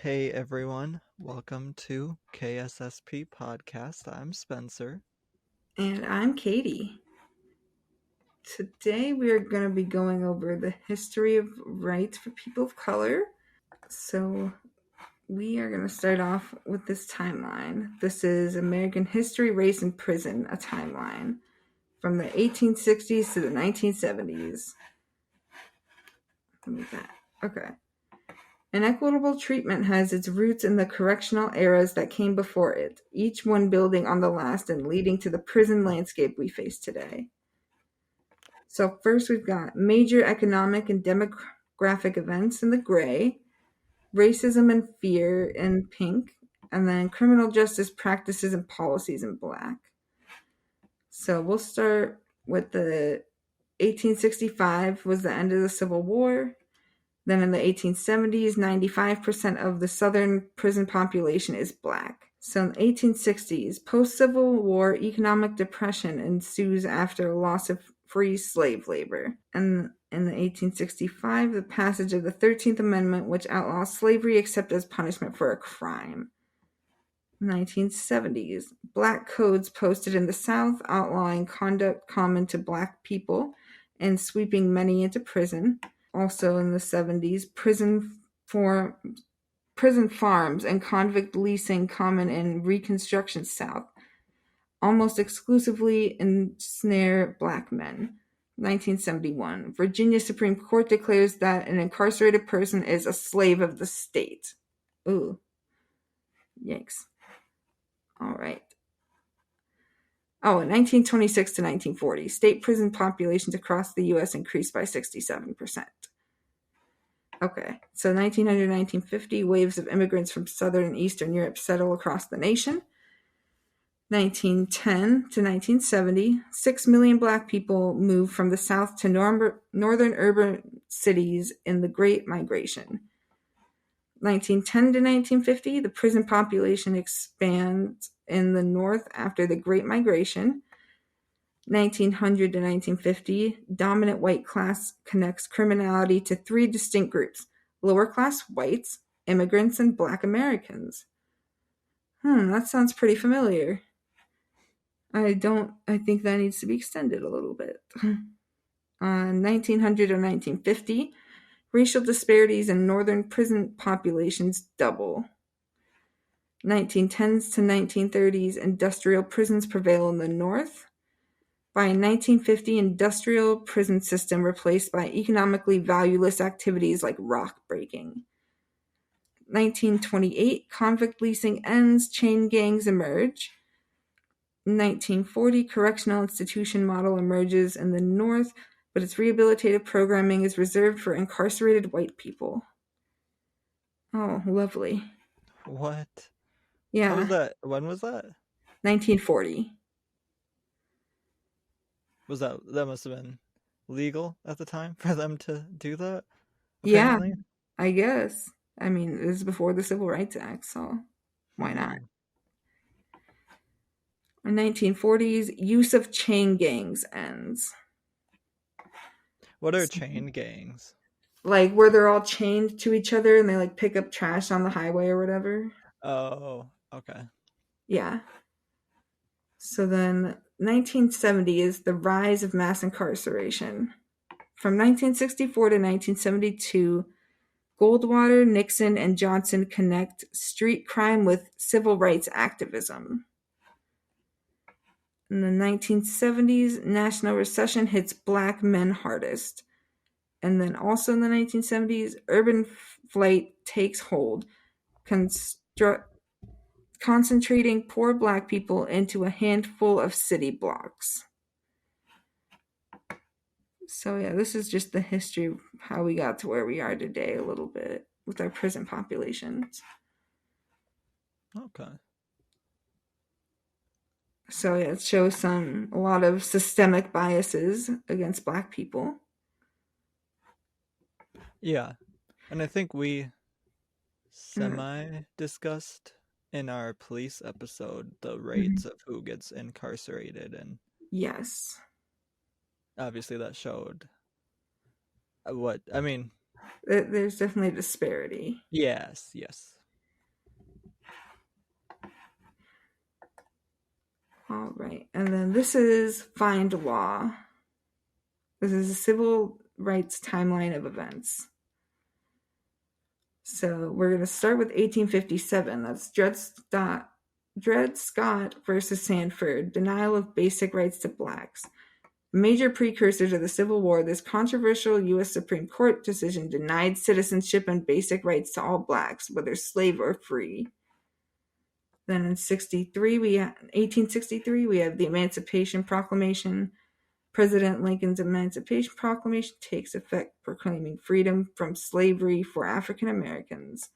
Hey everyone, welcome to KSSP Podcast. I'm Spencer. And I'm Katie. Today we are going to be going over the history of rights for people of color. So we are going to start off with this timeline. This is American History, Race, and Prison, a timeline from the 1860s to the 1970s. Let me that. Okay. Inequitable treatment has its roots in the correctional eras that came before it, each one building on the last and leading to the prison landscape we face today. So first we've got major economic and demographic events in the gray, racism and fear in pink, and then criminal justice practices and policies in black. So we'll start with the 1865 was the end of the Civil War. Then in the 1870s, 95% of the Southern prison population is black. So in the 1860s, post-Civil War economic depression ensues after a loss of free slave labor. And in the 1865, the passage of the 13th Amendment, which outlaws slavery except as punishment for a crime. 1970s, black codes posted in the South outlawing conduct common to black people and sweeping many into prison. Also in the 70s, prison farms and convict leasing common in Reconstruction South, almost exclusively ensnare black men. 1971, Virginia Supreme Court declares that an incarcerated person is a slave of the state. Ooh. Yikes. All right. In 1926 to 1940, state prison populations across the U.S. increased by 67%. Okay, so 1900 to 1950, waves of immigrants from Southern and Eastern Europe settle across the nation. 1910 to 1970, 6 million black people moved from the South to northern urban cities in the Great Migration. 1910 to 1950, the prison population expands in the North after the Great Migration. 1900 to 1950, dominant white class connects criminality to three distinct groups: lower class whites, immigrants, and black Americans. That sounds pretty familiar. I think that needs to be extended a little bit. 1900 or 1950, racial disparities in northern prison populations double. 1910s to 1930s, industrial prisons prevail in the North. By 1950, industrial prison system replaced by economically valueless activities like rock breaking. 1928, convict leasing ends, chain gangs emerge. 1940, correctional institution model emerges in the North, but its rehabilitative programming is reserved for incarcerated white people. Oh, lovely. What? Yeah. How was that? When was that? 1940. That must have been legal at the time for them to do that? Yeah, Apparently. I guess. I mean, this is before the Civil Rights Act, so why not? In 1940s, use of chain gangs ends. What are chain gangs? Like where they're all chained to each other and they like pick up trash on the highway or whatever. Oh, okay. Yeah. So then 1970 is the rise of mass incarceration. From 1964 to 1972, Goldwater, Nixon, and Johnson connect street crime with civil rights activism. In the 1970s, national recession hits black men hardest. And then also in the 1970s, urban flight takes hold, concentrating poor black people into a handful of city blocks. So yeah, this is just the history of how we got to where we are today a little bit with our prison populations. Okay. So yeah, it shows a lot of systemic biases against black people. Yeah. And I think we semi-discussed in our police episode the rates of who gets incarcerated, and Yes. obviously that showed what I mean. There's definitely a disparity. Yes. All right. And then this is Find Law. This is a civil rights timeline of events. So we're going to start with 1857. That's Dred Scott versus Sanford, denial of basic rights to blacks. A major precursor to the Civil War, this controversial U.S. Supreme Court decision denied citizenship and basic rights to all blacks, whether slave or free. Then in 1863, we have the Emancipation Proclamation. President Lincoln's Emancipation Proclamation takes effect, proclaiming freedom from slavery for African Americans.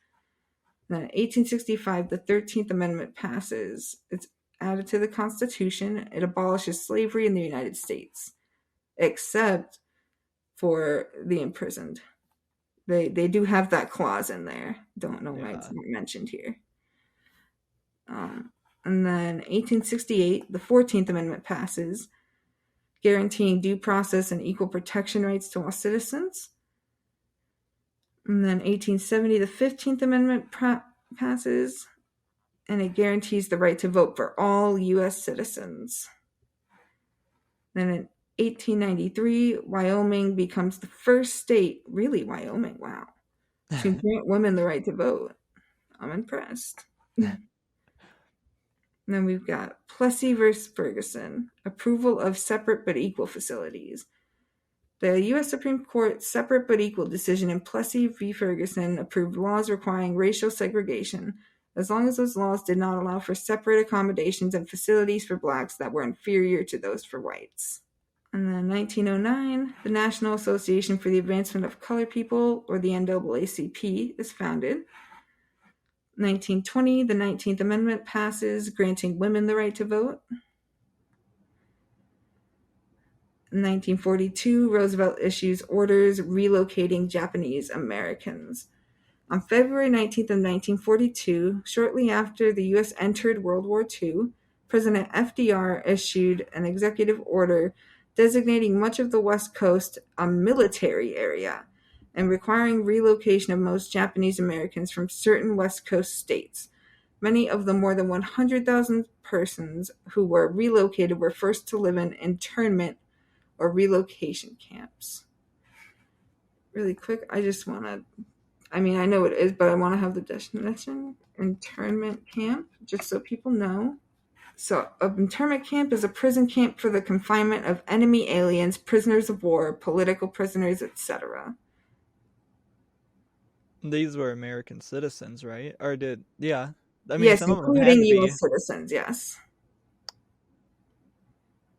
Then in 1865, the 13th Amendment passes. It's added to the Constitution. It abolishes slavery in the United States, except for the imprisoned. They do have that clause in there. Don't know why it's not mentioned here. And then 1868, the 14th Amendment passes, guaranteeing due process and equal protection rights to all citizens. And then 1870, the 15th Amendment passes, and it guarantees the right to vote for all U.S. citizens. Then in 1893, Wyoming becomes the first state, really Wyoming, wow, to grant women the right to vote. I'm impressed. And then we've got Plessy versus Ferguson, approval of separate but equal facilities. The U.S. Supreme Court's separate but equal decision in Plessy v. Ferguson approved laws requiring racial segregation, as long as those laws did not allow for separate accommodations and facilities for blacks that were inferior to those for whites. And then 1909, the National Association for the Advancement of Colored People, or the NAACP, is founded. 1920, the 19th Amendment passes, granting women the right to vote. In 1942, Roosevelt issues orders relocating Japanese Americans. On February 19th of 1942, shortly after the U.S. entered World War II, President FDR issued an executive order designating much of the West Coast a military area and requiring relocation of most Japanese Americans from certain West Coast states. Many of the more than 100,000 persons who were relocated were forced to live in internment or relocation camps. Really quick, I just want to, I know it is, but I want to have the definition. Internment camp, just so people know. So, an internment camp is a prison camp for the confinement of enemy aliens, prisoners of war, political prisoners, etc. These were American citizens, right? Or yeah. Yes, some of them had including to be. U.S. citizens, yes.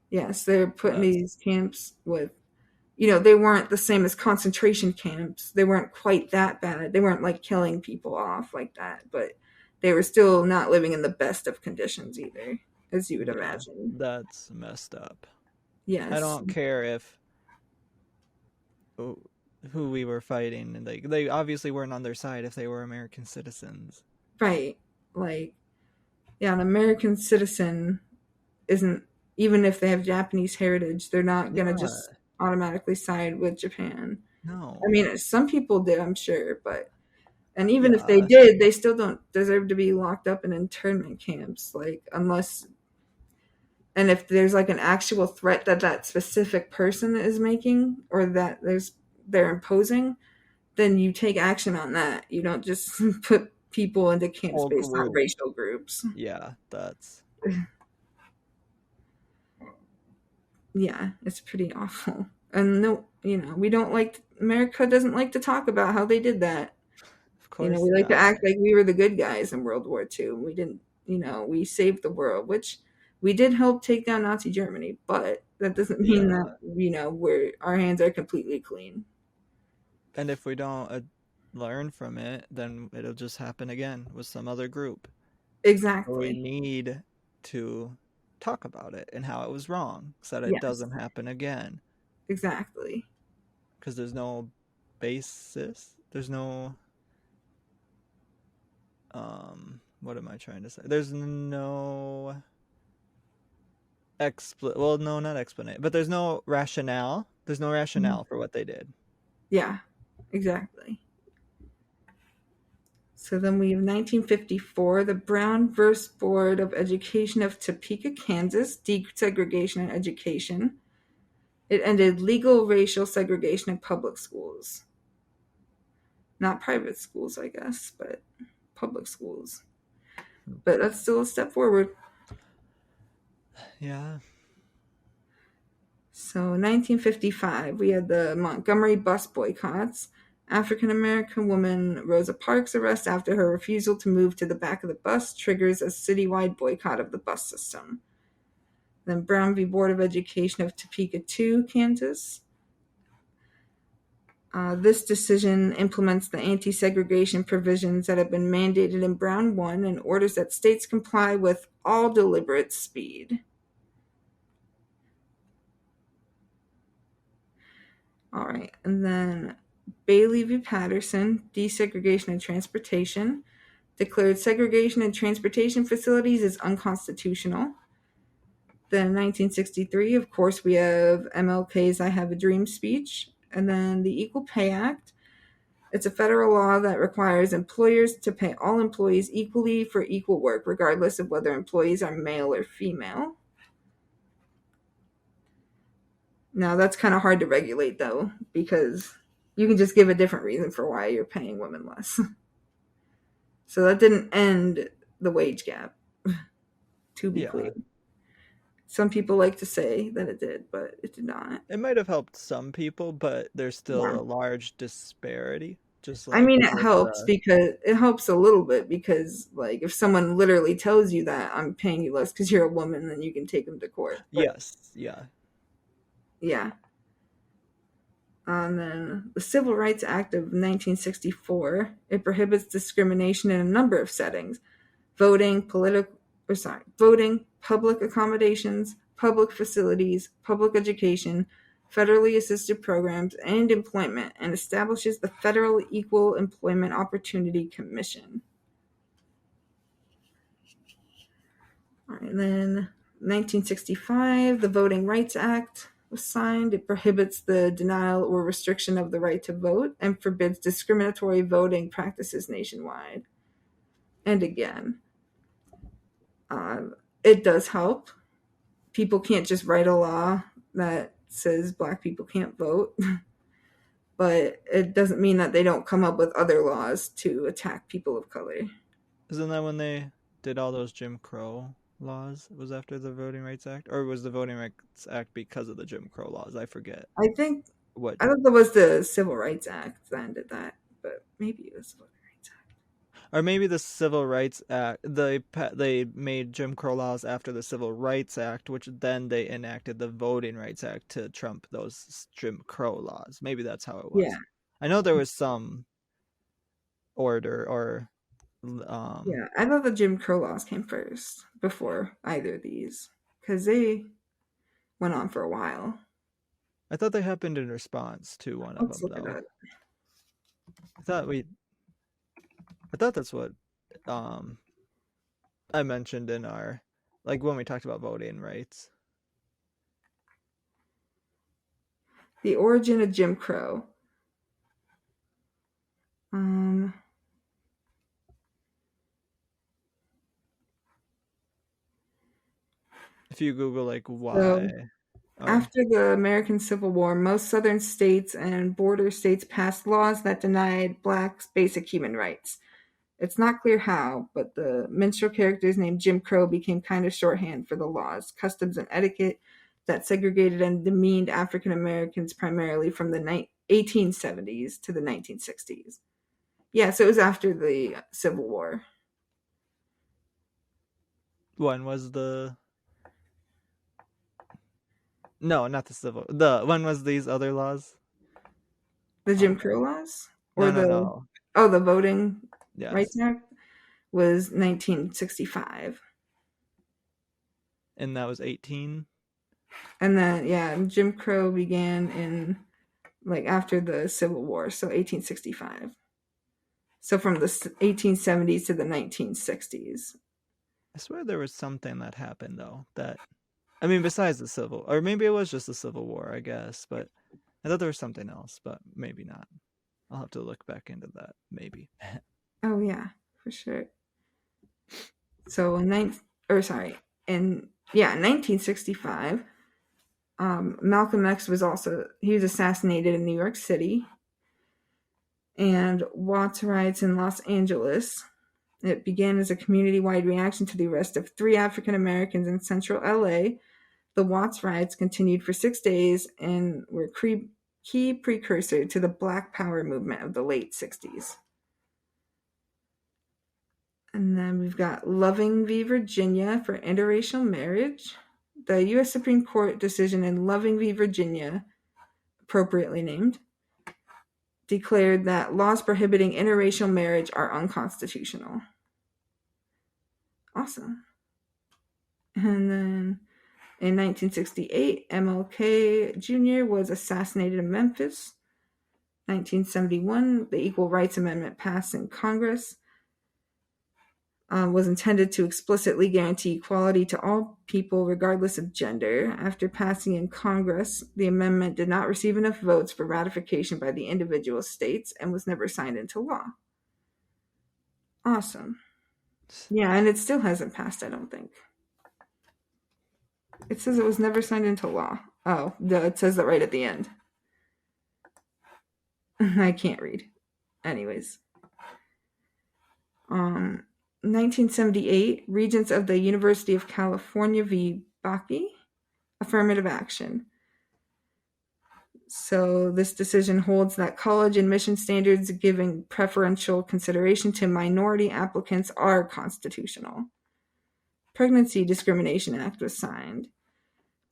Yes, they're put in these camps with, they weren't the same as concentration camps. They weren't quite that bad. They weren't like killing people off like that, but they were still not living in the best of conditions either, as you would imagine. That's messed up. Yes. I don't care if who we were fighting, and they obviously weren't on their side if they were American citizens. Right. Like, yeah, an American citizen isn't, even if they have Japanese heritage, they're not going to just automatically side with Japan. No. Some people did, I'm sure, but, and even if they did, they still don't deserve to be locked up in internment camps, like, unless, and if there's like an actual threat that specific person is making, or that they're imposing, then you take action on that. You don't just put people into camps based on racial groups. Yeah, that's... Yeah, it's pretty awful. And no, we don't America doesn't like to talk about how they did that. Of course. We like to act like we were the good guys in World War II. We didn't, we saved the world, which we did help take down Nazi Germany, but that doesn't mean that, our hands are completely clean. And if we don't learn from it, then it'll just happen again with some other group. Exactly. We need to talk about it and how it was wrong so that it doesn't happen again. Exactly. Because there's no basis. There's no... what am I trying to say? There's no... well, no, not explanation, but there's no rationale. There's no rationale for what they did. Yeah, exactly. So then we have 1954, the Brown versus Board of Education of Topeka, Kansas, desegregation in education. It ended legal racial segregation in public schools. Not private schools, I guess, but public schools. But that's still a step forward. Yeah. So 1955, we had the Montgomery bus boycotts. African American woman Rosa Parks' arrest after her refusal to move to the back of the bus triggers a citywide boycott of the bus system. Then Brown v. Board of Education of Topeka 2, Kansas. This decision implements the anti-segregation provisions that have been mandated in Brown 1 and orders that states comply with all deliberate speed. All right, and then Bailey v. Patterson, desegregation and transportation, declared segregation in transportation facilities is unconstitutional. Then 1963, of course, we have MLK's I Have a Dream speech. And then the Equal Pay Act. It's a federal law that requires employers to pay all employees equally for equal work, regardless of whether employees are male or female. Now, that's kind of hard to regulate, though, because you can just give a different reason for why you're paying women less. So that didn't end the wage gap, to be clear. Some people like to say that it did, but it did not. It might have helped some people, but there's still Yeah. a large disparity. Just I like mean, it with helps because it helps a little bit because, like, if someone literally tells you that I'm paying you less because you're a woman, then you can take them to court. But yes, yeah. yeah. And then the Civil Rights Act of 1964, it prohibits discrimination in a number of settings: voting, voting, public accommodations, public facilities, public education, federally assisted programs, and employment, and establishes the Federal Equal Employment Opportunity Commission. All right, and then 1965, the Voting Rights Act was signed. It prohibits the denial or restriction of the right to vote and forbids discriminatory voting practices nationwide. And again, it does help. People can't just write a law that says black people can't vote, but it doesn't mean that they don't come up with other laws to attack people of color. Isn't that when they did all those Jim Crow laws? Was after the Voting Rights Act, or was the Voting Rights Act because of the Jim Crow laws? I forget I think what. I thought that was the Civil Rights Act that ended that, but maybe it was the Voting Rights Act. Or maybe the Civil Rights Act. They made Jim Crow laws after the Civil Rights Act, which then they enacted the Voting Rights Act to trump those Jim Crow laws. Maybe that's how it was. Yeah. I know there was some order or Yeah, I thought the Jim Crow laws came first before either of these because they went on for a while. I thought they happened in response to one of Let's them look it though. up. I thought that's what I mentioned in our, like, when we talked about voting rights. The origin of Jim Crow. If you Google like So why. after the American Civil War, most southern states and border states passed laws that denied blacks basic human rights. It's not clear how, but the minstrel characters named Jim Crow became kind of shorthand for the laws, customs, and etiquette that segregated and demeaned African Americans primarily from the 1870s to the 1960s. Yeah, so it was after the Civil War. When was the No, not the civil. When was these other laws? The Jim Crow laws? No, Or no, the no. the Voting Yes. Rights Act was 1965. And that was 18. And then Jim Crow began in like after the Civil War, so 1865. So from the 1870s to the 1960s. I swear there was something that happened though that, I mean, besides the civil, or maybe it was just the Civil War, I guess, but I thought there was something else, but maybe not. I'll have to look back into that, maybe. Oh yeah, for sure. So in in 1965, Malcolm X he was assassinated in New York City, and Watts riots in Los Angeles. It began as a community-wide reaction to the arrest of 3 African Americans in central LA. The Watts riots continued for 6 days and were key precursor to the Black Power movement of the late 60s. And then we've got Loving v. Virginia for interracial marriage. The U.S. Supreme Court decision in Loving v. Virginia, appropriately named, declared that laws prohibiting interracial marriage are unconstitutional. Awesome. And then in 1968, MLK Jr. was assassinated in Memphis. 1971, the Equal Rights Amendment passed in Congress. Was intended to explicitly guarantee equality to all people regardless of gender. After passing in Congress, the amendment did not receive enough votes for ratification by the individual states and was never signed into law. Awesome. Yeah, and it still hasn't passed, I don't think. It says it was never signed into law. Oh, it says that right at the end. I can't read. Anyways. 1978, Regents of the University of California v. Bakke, affirmative action. So this decision holds that college admission standards giving preferential consideration to minority applicants are constitutional. Pregnancy Discrimination Act was signed.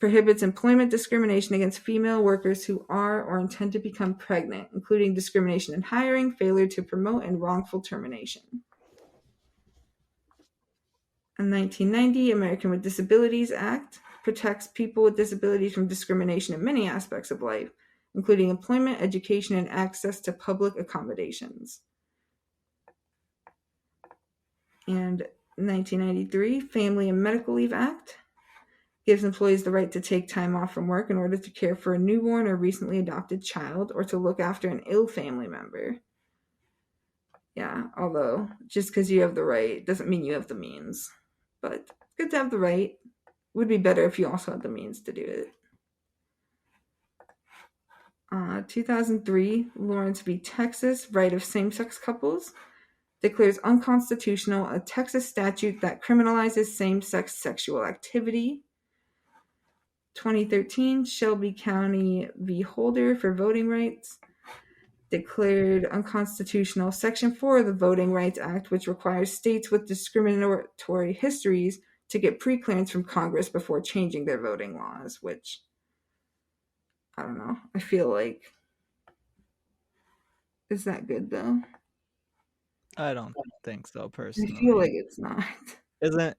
Prohibits employment discrimination against female workers who are or intend to become pregnant, including discrimination in hiring, failure to promote, and wrongful termination. In 1990, American with Disabilities Act protects people with disabilities from discrimination in many aspects of life, including employment, education, and access to public accommodations. And 1993, Family and Medical Leave Act gives employees the right to take time off from work in order to care for a newborn or recently adopted child or to look after an ill family member. Yeah, although just because you have the right doesn't mean you have the means. But it's good to have the right. It would be better if you also had the means to do it. 2003, Lawrence v. Texas, right of same-sex couples, declares unconstitutional a Texas statute that criminalizes same-sex sexual activity. 2013, Shelby County v. Holder for voting rights, declared unconstitutional Section 4 of the Voting Rights Act, which requires states with discriminatory histories to get pre-clearance from Congress before changing their voting laws, which, I don't know, I feel like, is that good though? I don't think so, I personally. feel like it's not. Isn't,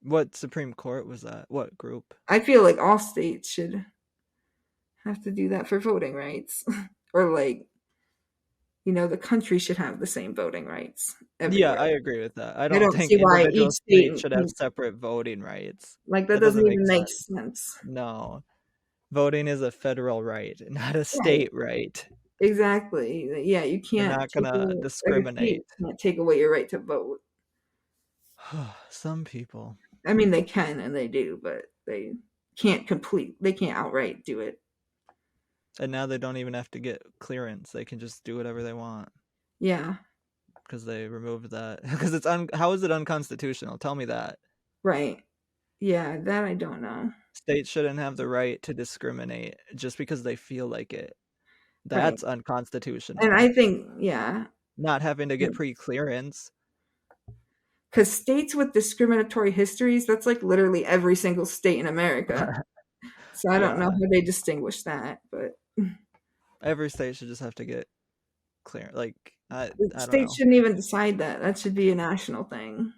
what Supreme Court was that? What group? I feel like all states should have to do that for voting rights. Or like, the country should have the same voting rights everywhere. Yeah, I agree with that. I I don't don't think see why individual each state states should have separate voting rights. like that That doesn't doesn't make even make sense. sense. No. Voting is a federal right, not a Right. state right. Exactly. Yeah, you They're can't not take gonna like a discriminate. state can't take away your right to vote. Some people. I mean, they can and they do, but they can't outright do it. And now they don't even have to get clearance. They can just do whatever they want. Yeah. Because they removed that. Because how is it unconstitutional? Tell me that. Right. Yeah, that I don't know. States shouldn't have the right to discriminate just because they feel like it. Right. That's unconstitutional. And I think, yeah, Not having to get pre-clearance. because states with discriminatory histories, that's like literally every single state in America. So I don't know how they distinguish that, but every state should just have to get clear. Like, I don't know. States shouldn't even decide that. That should be a national thing.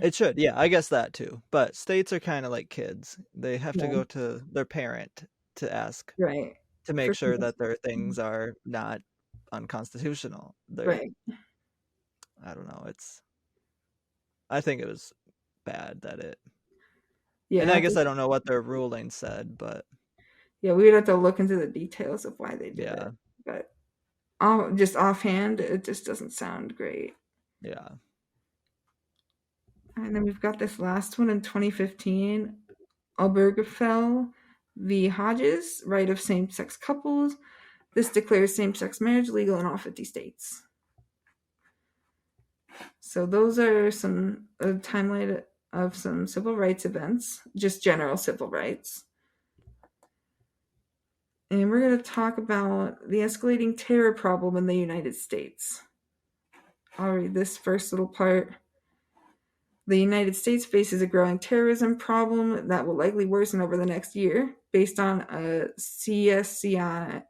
It should, yeah, I guess that too. But states are kind of like kids. They have to Yeah. go to their parent to ask, Right. to make For sure sure. that their things are not unconstitutional. Right. I don't know. I think it was bad that it. Yeah. And I guess I don't know what their ruling said, but Yeah, we would have to look into the details of why they did yeah. it. But just offhand, it just doesn't sound great. Yeah. And then we've got this last one in 2015, Obergefell v. Hodges, right of same-sex couples. This declares same-sex marriage legal in all 50 states. So those are some timeline of some civil rights events, just general civil rights. And we're going to talk about the escalating terror problem in the United States. I'll read this first little part. The United States faces a growing terrorism problem that will likely worsen over the next year, based on a CSIS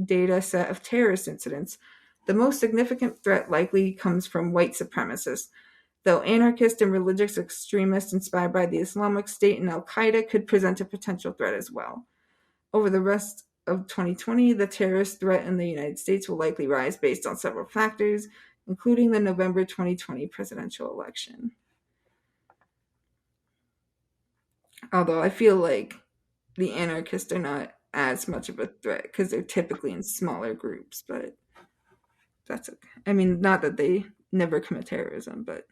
data set of terrorist incidents. The most significant threat likely comes from white supremacists, though anarchist and religious extremists inspired by the Islamic State and Al-Qaeda could present a potential threat as well. Over the rest of 2020, the terrorist threat in the United States will likely rise based on several factors, including the November 2020 presidential election. Although I feel like the anarchists are not as much of a threat because they're typically in smaller groups, but that's okay. I mean, not that they never commit terrorism, but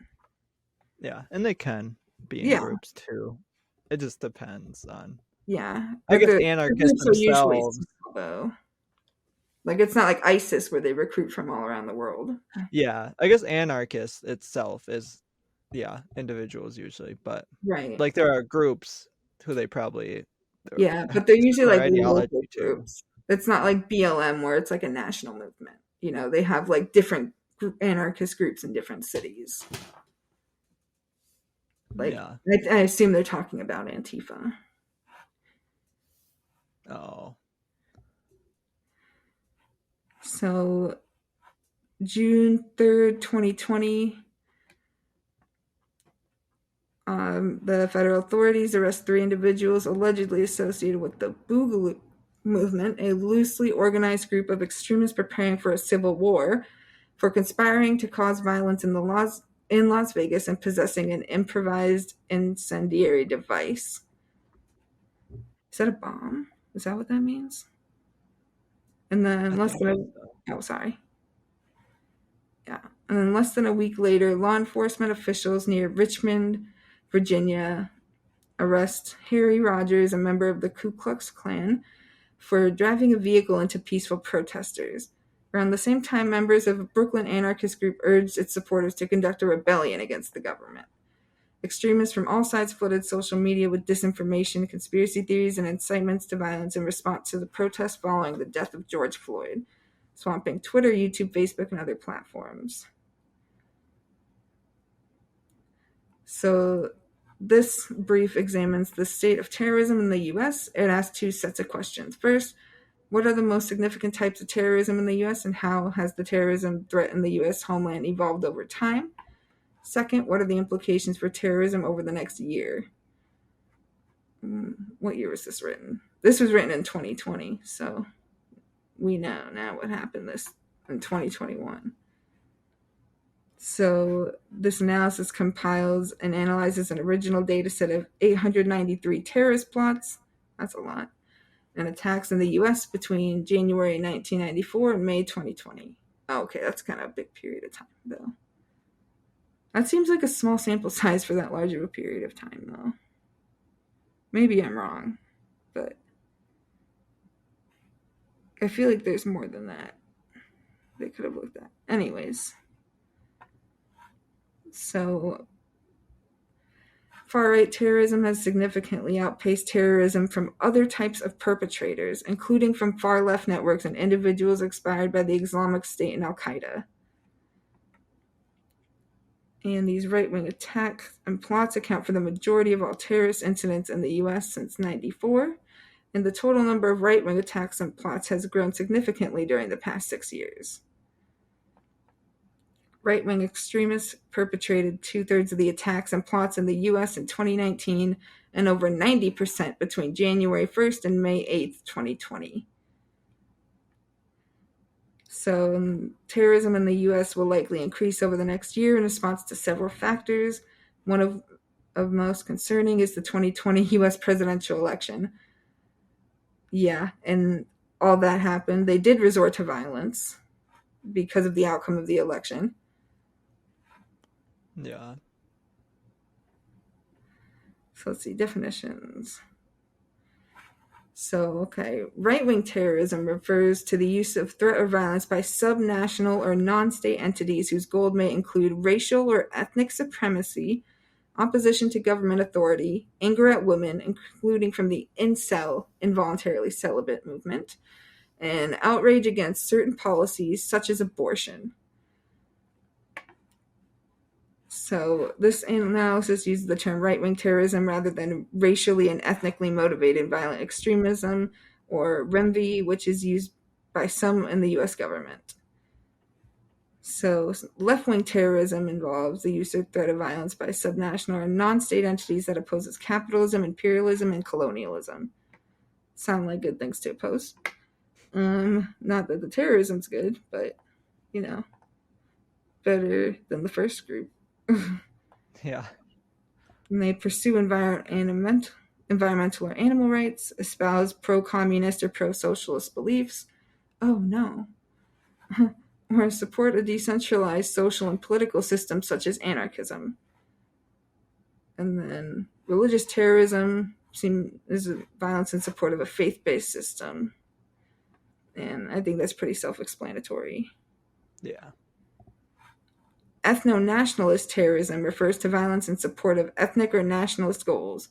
Yeah, and they can be in groups too. It just depends on. Yeah, I guess anarchists themselves. Though. Like, it's not like ISIS where they recruit from all around the world. Yeah, I guess anarchists itself is, individuals usually, but right, like there are groups who they probably. But they're usually like local too. groups. It's not like BLM where it's like a national movement. You know, they have like different anarchist groups in different cities. Like, I assume they're talking about Antifa. Oh. So, June 3rd, 2020, the federal authorities arrest 3 individuals allegedly associated with the Boogaloo movement, a loosely organized group of extremists preparing for a civil war, for conspiring to cause violence in Las Vegas and possessing an improvised incendiary device. Is that a bomb? Is that what that means? And then less than a week later, law enforcement officials near Richmond, Virginia, arrest Harry Rogers, a member of the Ku Klux Klan, for driving a vehicle into peaceful protesters. Around the same time, members of a Brooklyn anarchist group urged its supporters to conduct a rebellion against the government. Extremists from all sides flooded social media with disinformation, conspiracy theories, and incitements to violence in response to the protests following the death of George Floyd, swamping Twitter, YouTube, Facebook, and other platforms. So this brief examines the state of terrorism in the U.S. It asks 2 sets of questions. First, what are the most significant types of terrorism in the U.S. and how has the terrorism threat in the U.S. homeland evolved over time? Second, what are the implications for terrorism over the next year? What year was this written? This was written in 2020, so we know now what happened in 2021. So this analysis compiles and analyzes an original data set of 893 terrorist plots, that's a lot, and attacks in the U.S. between January 1994 and May 2020. Okay, that's kind of a big period of time, though. That seems like a small sample size for that large of a period of time, though. Maybe I'm wrong, but I feel like there's more than that they could have looked at. Anyways. So, far-right terrorism has significantly outpaced terrorism from other types of perpetrators, including from far-left networks and individuals inspired by the Islamic State and Al-Qaeda. And these right-wing attacks and plots account for the majority of all terrorist incidents in the U.S. since 1994, and the total number of right-wing attacks and plots has grown significantly during the past 6 years. Right-wing extremists perpetrated 2/3 of the attacks and plots in the U.S. in 2019 and over 90% between January 1st and May 8th, 2020. So terrorism in the U.S. will likely increase over the next year in response to several factors. One of most concerning is the 2020 U.S. presidential election. Yeah, and all that happened, they did resort to violence because of the outcome of the election. Yeah. So let's see, definitions. So, okay, right-wing terrorism refers to the use of threat or violence by subnational or non-state entities whose goal may include racial or ethnic supremacy, opposition to government authority, anger at women, including from the incel, involuntarily celibate movement, and outrage against certain policies such as abortion. So this analysis uses the term right-wing terrorism rather than racially and ethnically motivated violent extremism, or REMV, which is used by some in the U.S. government. So left-wing terrorism involves the use or threat of violence by subnational or non-state entities that opposes capitalism, imperialism, and colonialism. Sound like good things to oppose. Not that the terrorism's good, but, better than the first group. Yeah. And they pursue environmental or animal rights, espouse pro-communist or pro-socialist beliefs. Oh no. Or support a decentralized social and political system such as anarchism. And then religious terrorism is violence in support of a faith-based system. And I think that's pretty self-explanatory. Yeah. Ethno-nationalist terrorism refers to violence in support of ethnic or nationalist goals,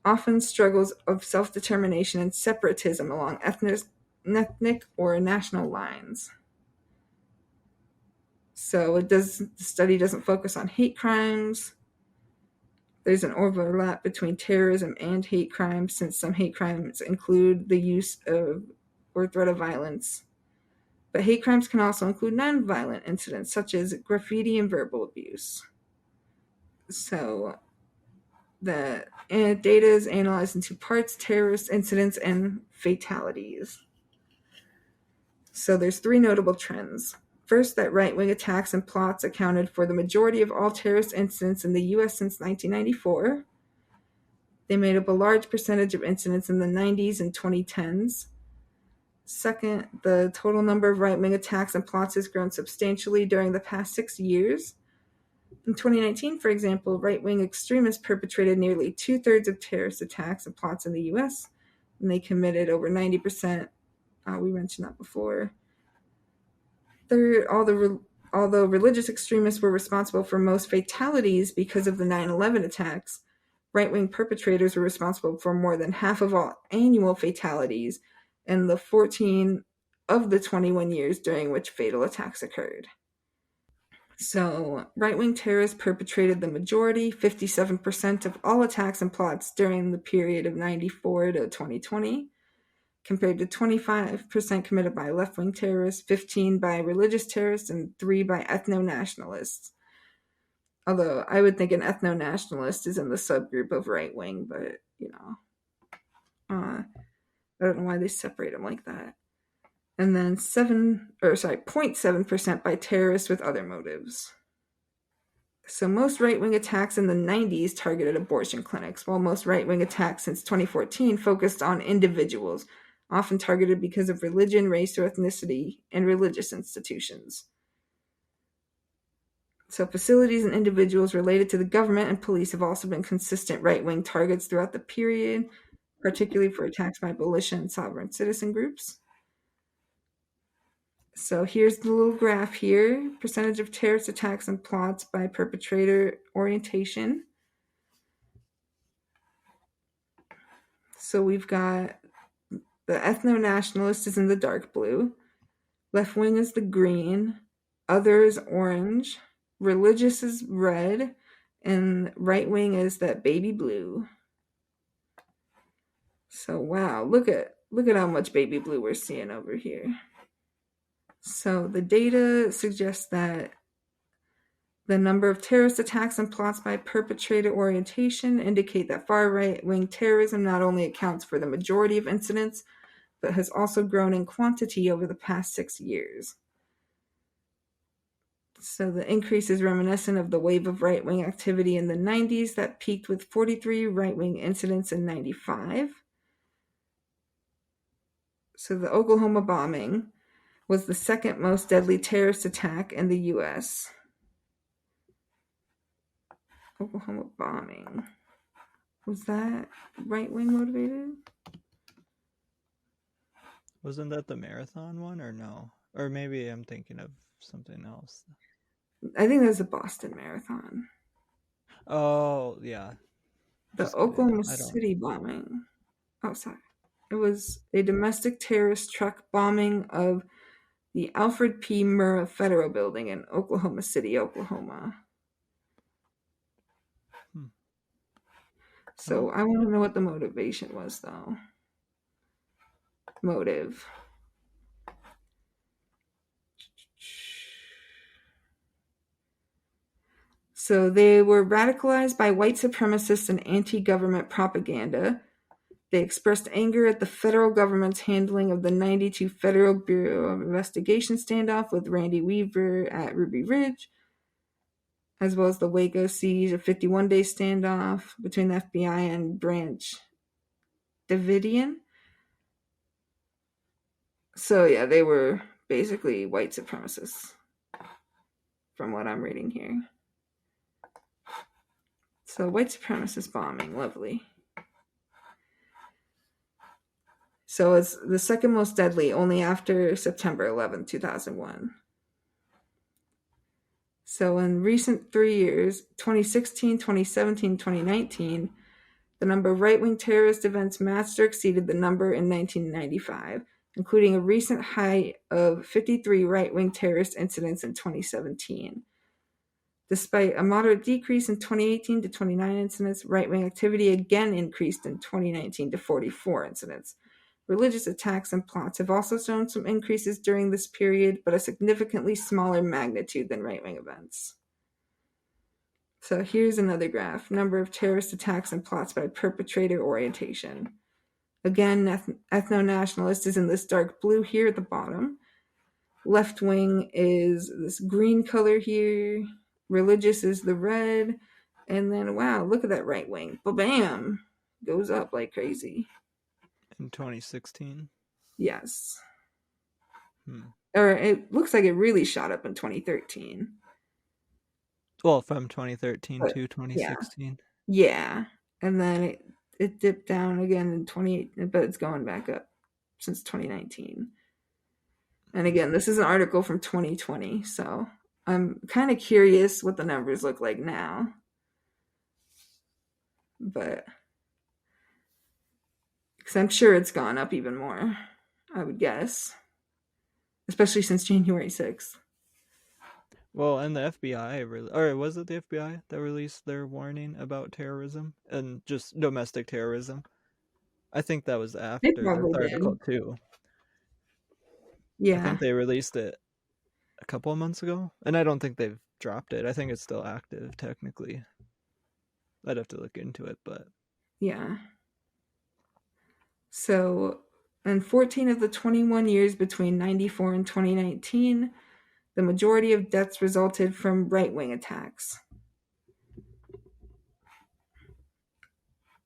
often struggles of self-determination and separatism along ethnic or national lines. So the study doesn't focus on hate crimes. There's an overlap between terrorism and hate crimes, since some hate crimes include the use of or threat of violence. But hate crimes can also include non-violent incidents, such as graffiti and verbal abuse. So the data is analyzed in two parts: terrorist incidents and fatalities. So there's three notable trends. First, that right-wing attacks and plots accounted for the majority of all terrorist incidents in the U.S. since 1994. They made up a large percentage of incidents in the 90s and 2010s. Second, the total number of right-wing attacks and plots has grown substantially during the past 6 years. In 2019, for example, right-wing extremists perpetrated nearly 2/3 of terrorist attacks and plots in the U.S., and they committed over 90%. We mentioned that before. Third, although religious extremists were responsible for most fatalities because of the 9/11 attacks, right-wing perpetrators were responsible for more than half of all annual fatalities in the 14 of the 21 years during which fatal attacks occurred. So, right-wing terrorists perpetrated the majority, 57% of all attacks and plots during the period of 94 to 2020, compared to 25% committed by left-wing terrorists, 15% by religious terrorists, and 3% by ethno-nationalists. Although I would think an ethno-nationalist is in the subgroup of right-wing, but, I don't know why they separate them like that. And then 0.7% by terrorists with other motives. So most right-wing attacks in the 90s targeted abortion clinics, while most right-wing attacks since 2014 focused on individuals, often targeted because of religion, race, or ethnicity, and religious institutions. So facilities and individuals related to the government and police have also been consistent right-wing targets throughout the period, particularly for attacks by militia and sovereign citizen groups. So here's the little graph here. Percentage of terrorist attacks and plots by perpetrator orientation. So we've got the ethno-nationalist is in the dark blue. Left wing is the green. Other is orange. Religious is red. And right wing is that baby blue. So wow, look at how much baby blue we're seeing over here. So the data suggests that the number of terrorist attacks and plots by perpetrator orientation indicate that far right-wing terrorism not only accounts for the majority of incidents, but has also grown in quantity over the past 6 years. So the increase is reminiscent of the wave of right-wing activity in the 90s that peaked with 43 right-wing incidents in 95. So the Oklahoma bombing was the second most deadly terrorist attack in the U.S. Oklahoma bombing. Was that right-wing motivated? Wasn't that the marathon one or no? Or maybe I'm thinking of something else. I think that was the Boston Marathon. Oh, yeah. The Just kidding. Oklahoma I don't. City bombing. Oh, sorry. It was a domestic terrorist truck bombing of the Alfred P. Murrah Federal Building in Oklahoma City, Oklahoma. Hmm. So Oh. I want to know what the motivation was, though. Motive. So they were radicalized by white supremacists and anti-government propaganda. They expressed anger at the federal government's handling of the 92 Federal Bureau of Investigation standoff with Randy Weaver at Ruby Ridge, as well as the Waco siege, a 51-day standoff between the FBI and Branch Davidian. So yeah, they were basically white supremacists, from what I'm reading here. So white supremacist bombing, lovely. So it's the second most deadly, only after September 11th, 2001. So in recent 3 years, 2016, 2017, 2019, the number of right-wing terrorist events matched or exceeded the number in 1995, including a recent high of 53 right-wing terrorist incidents in 2017. Despite a moderate decrease in 2018 to 29 incidents, right-wing activity again increased in 2019 to 44 incidents. Religious attacks and plots have also shown some increases during this period, but a significantly smaller magnitude than right-wing events. So here's another graph. Number of terrorist attacks and plots by perpetrator orientation. Again, ethno-nationalist is in this dark blue here at the bottom. Left wing is this green color here. Religious is the red. And then, wow, look at that right wing. Ba-bam! Goes up like crazy. In 2016? Yes. Hmm. Or it looks like it really shot up in 2013. Well, from 2013 But to yeah. 2016. Yeah. And then it dipped down again in 28, but it's going back up since 2019. And again, this is an article from 2020, so I'm kind of curious what the numbers look like now. But because I'm sure it's gone up even more, I would guess, especially since January 6th. Well, and the FBI, or was it the FBI that released their warning about terrorism and just domestic terrorism? I think that was They after this probably article did. too. I Yeah. think they released it a couple of months ago, and I don't think they've dropped it. I think it's still active technically. I'd have to look into it, but Yeah. So, in 14 of the 21 years between 94 and 2019, the majority of deaths resulted from right wing attacks.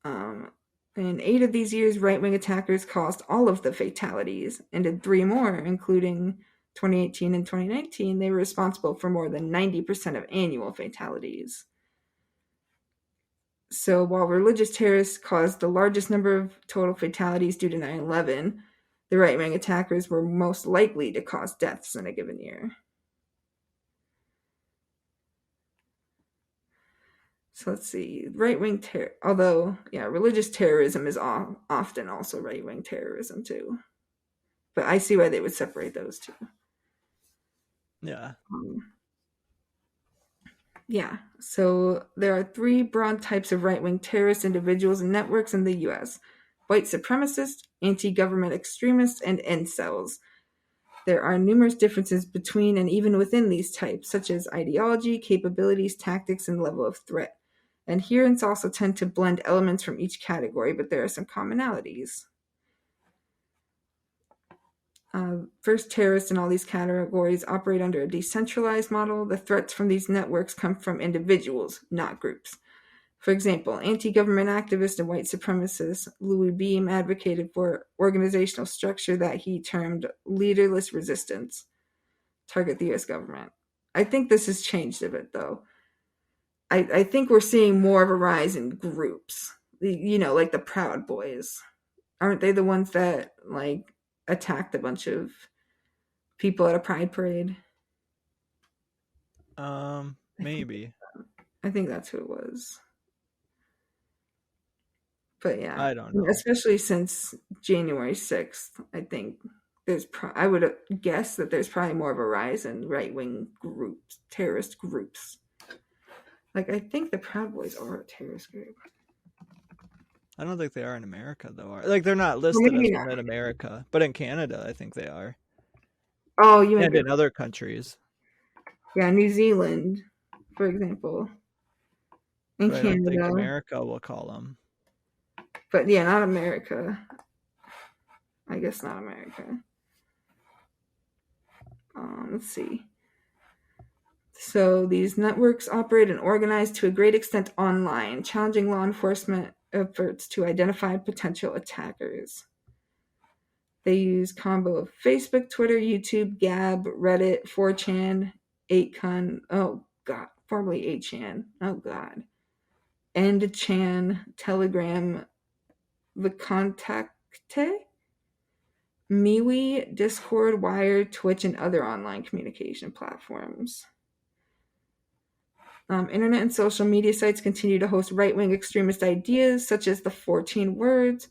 In 8 of these years, right wing attackers caused all of the fatalities, and in 3 more, including 2018 and 2019, they were responsible for more than 90% of annual fatalities. So while religious terrorists caused the largest number of total fatalities due to 9/11, the right wing attackers were most likely to cause deaths in a given year. So let's see, right-wing terror. Although, yeah, religious terrorism is often also right-wing terrorism too. But I see why they would separate those two. yeah. Yeah, so there are 3 broad types of right-wing terrorist individuals and networks in the U.S. White supremacists, anti-government extremists, and incels. There are numerous differences between and even within these types, such as ideology, capabilities, tactics, and level of threat. Adherents also tend to blend elements from each category, but there are some commonalities. First, terrorists in all these categories operate under a decentralized model. The threats from these networks come from individuals, not groups. For example, anti-government activist and white supremacist Louis Beam advocated for organizational structure that he termed leaderless resistance, target the US government. I think this has changed a bit, though. I think we're seeing more of a rise in groups. Like the Proud Boys. Aren't they the ones that, like, attacked a bunch of people at a pride parade? Maybe. I think that's who it was. But yeah, I don't know. especially since January 6th, I think I would guess that there's probably more of a rise in right-wing groups, terrorist groups. Like, I think the Proud Boys are a terrorist group. I don't think they are in America, though. Like, they're not listed as one in America, but in Canada, I think they are. Oh, you meant and in other countries. Yeah, New Zealand, for example. In but Canada. I don't think America will call them. But yeah, not America. I guess not America. Let's see. So these networks operate and organize to a great extent online, challenging law enforcement efforts to identify potential attackers. They use combo of Facebook, Twitter, YouTube, Gab, Reddit, 4chan, 8kun, oh god, formerly 8chan, oh god, End-chan, Telegram, VKontakte, MeWe, Discord, Wired, Twitch, and other online communication platforms. Internet and social media sites continue to host right-wing extremist ideas, such as the 14 words,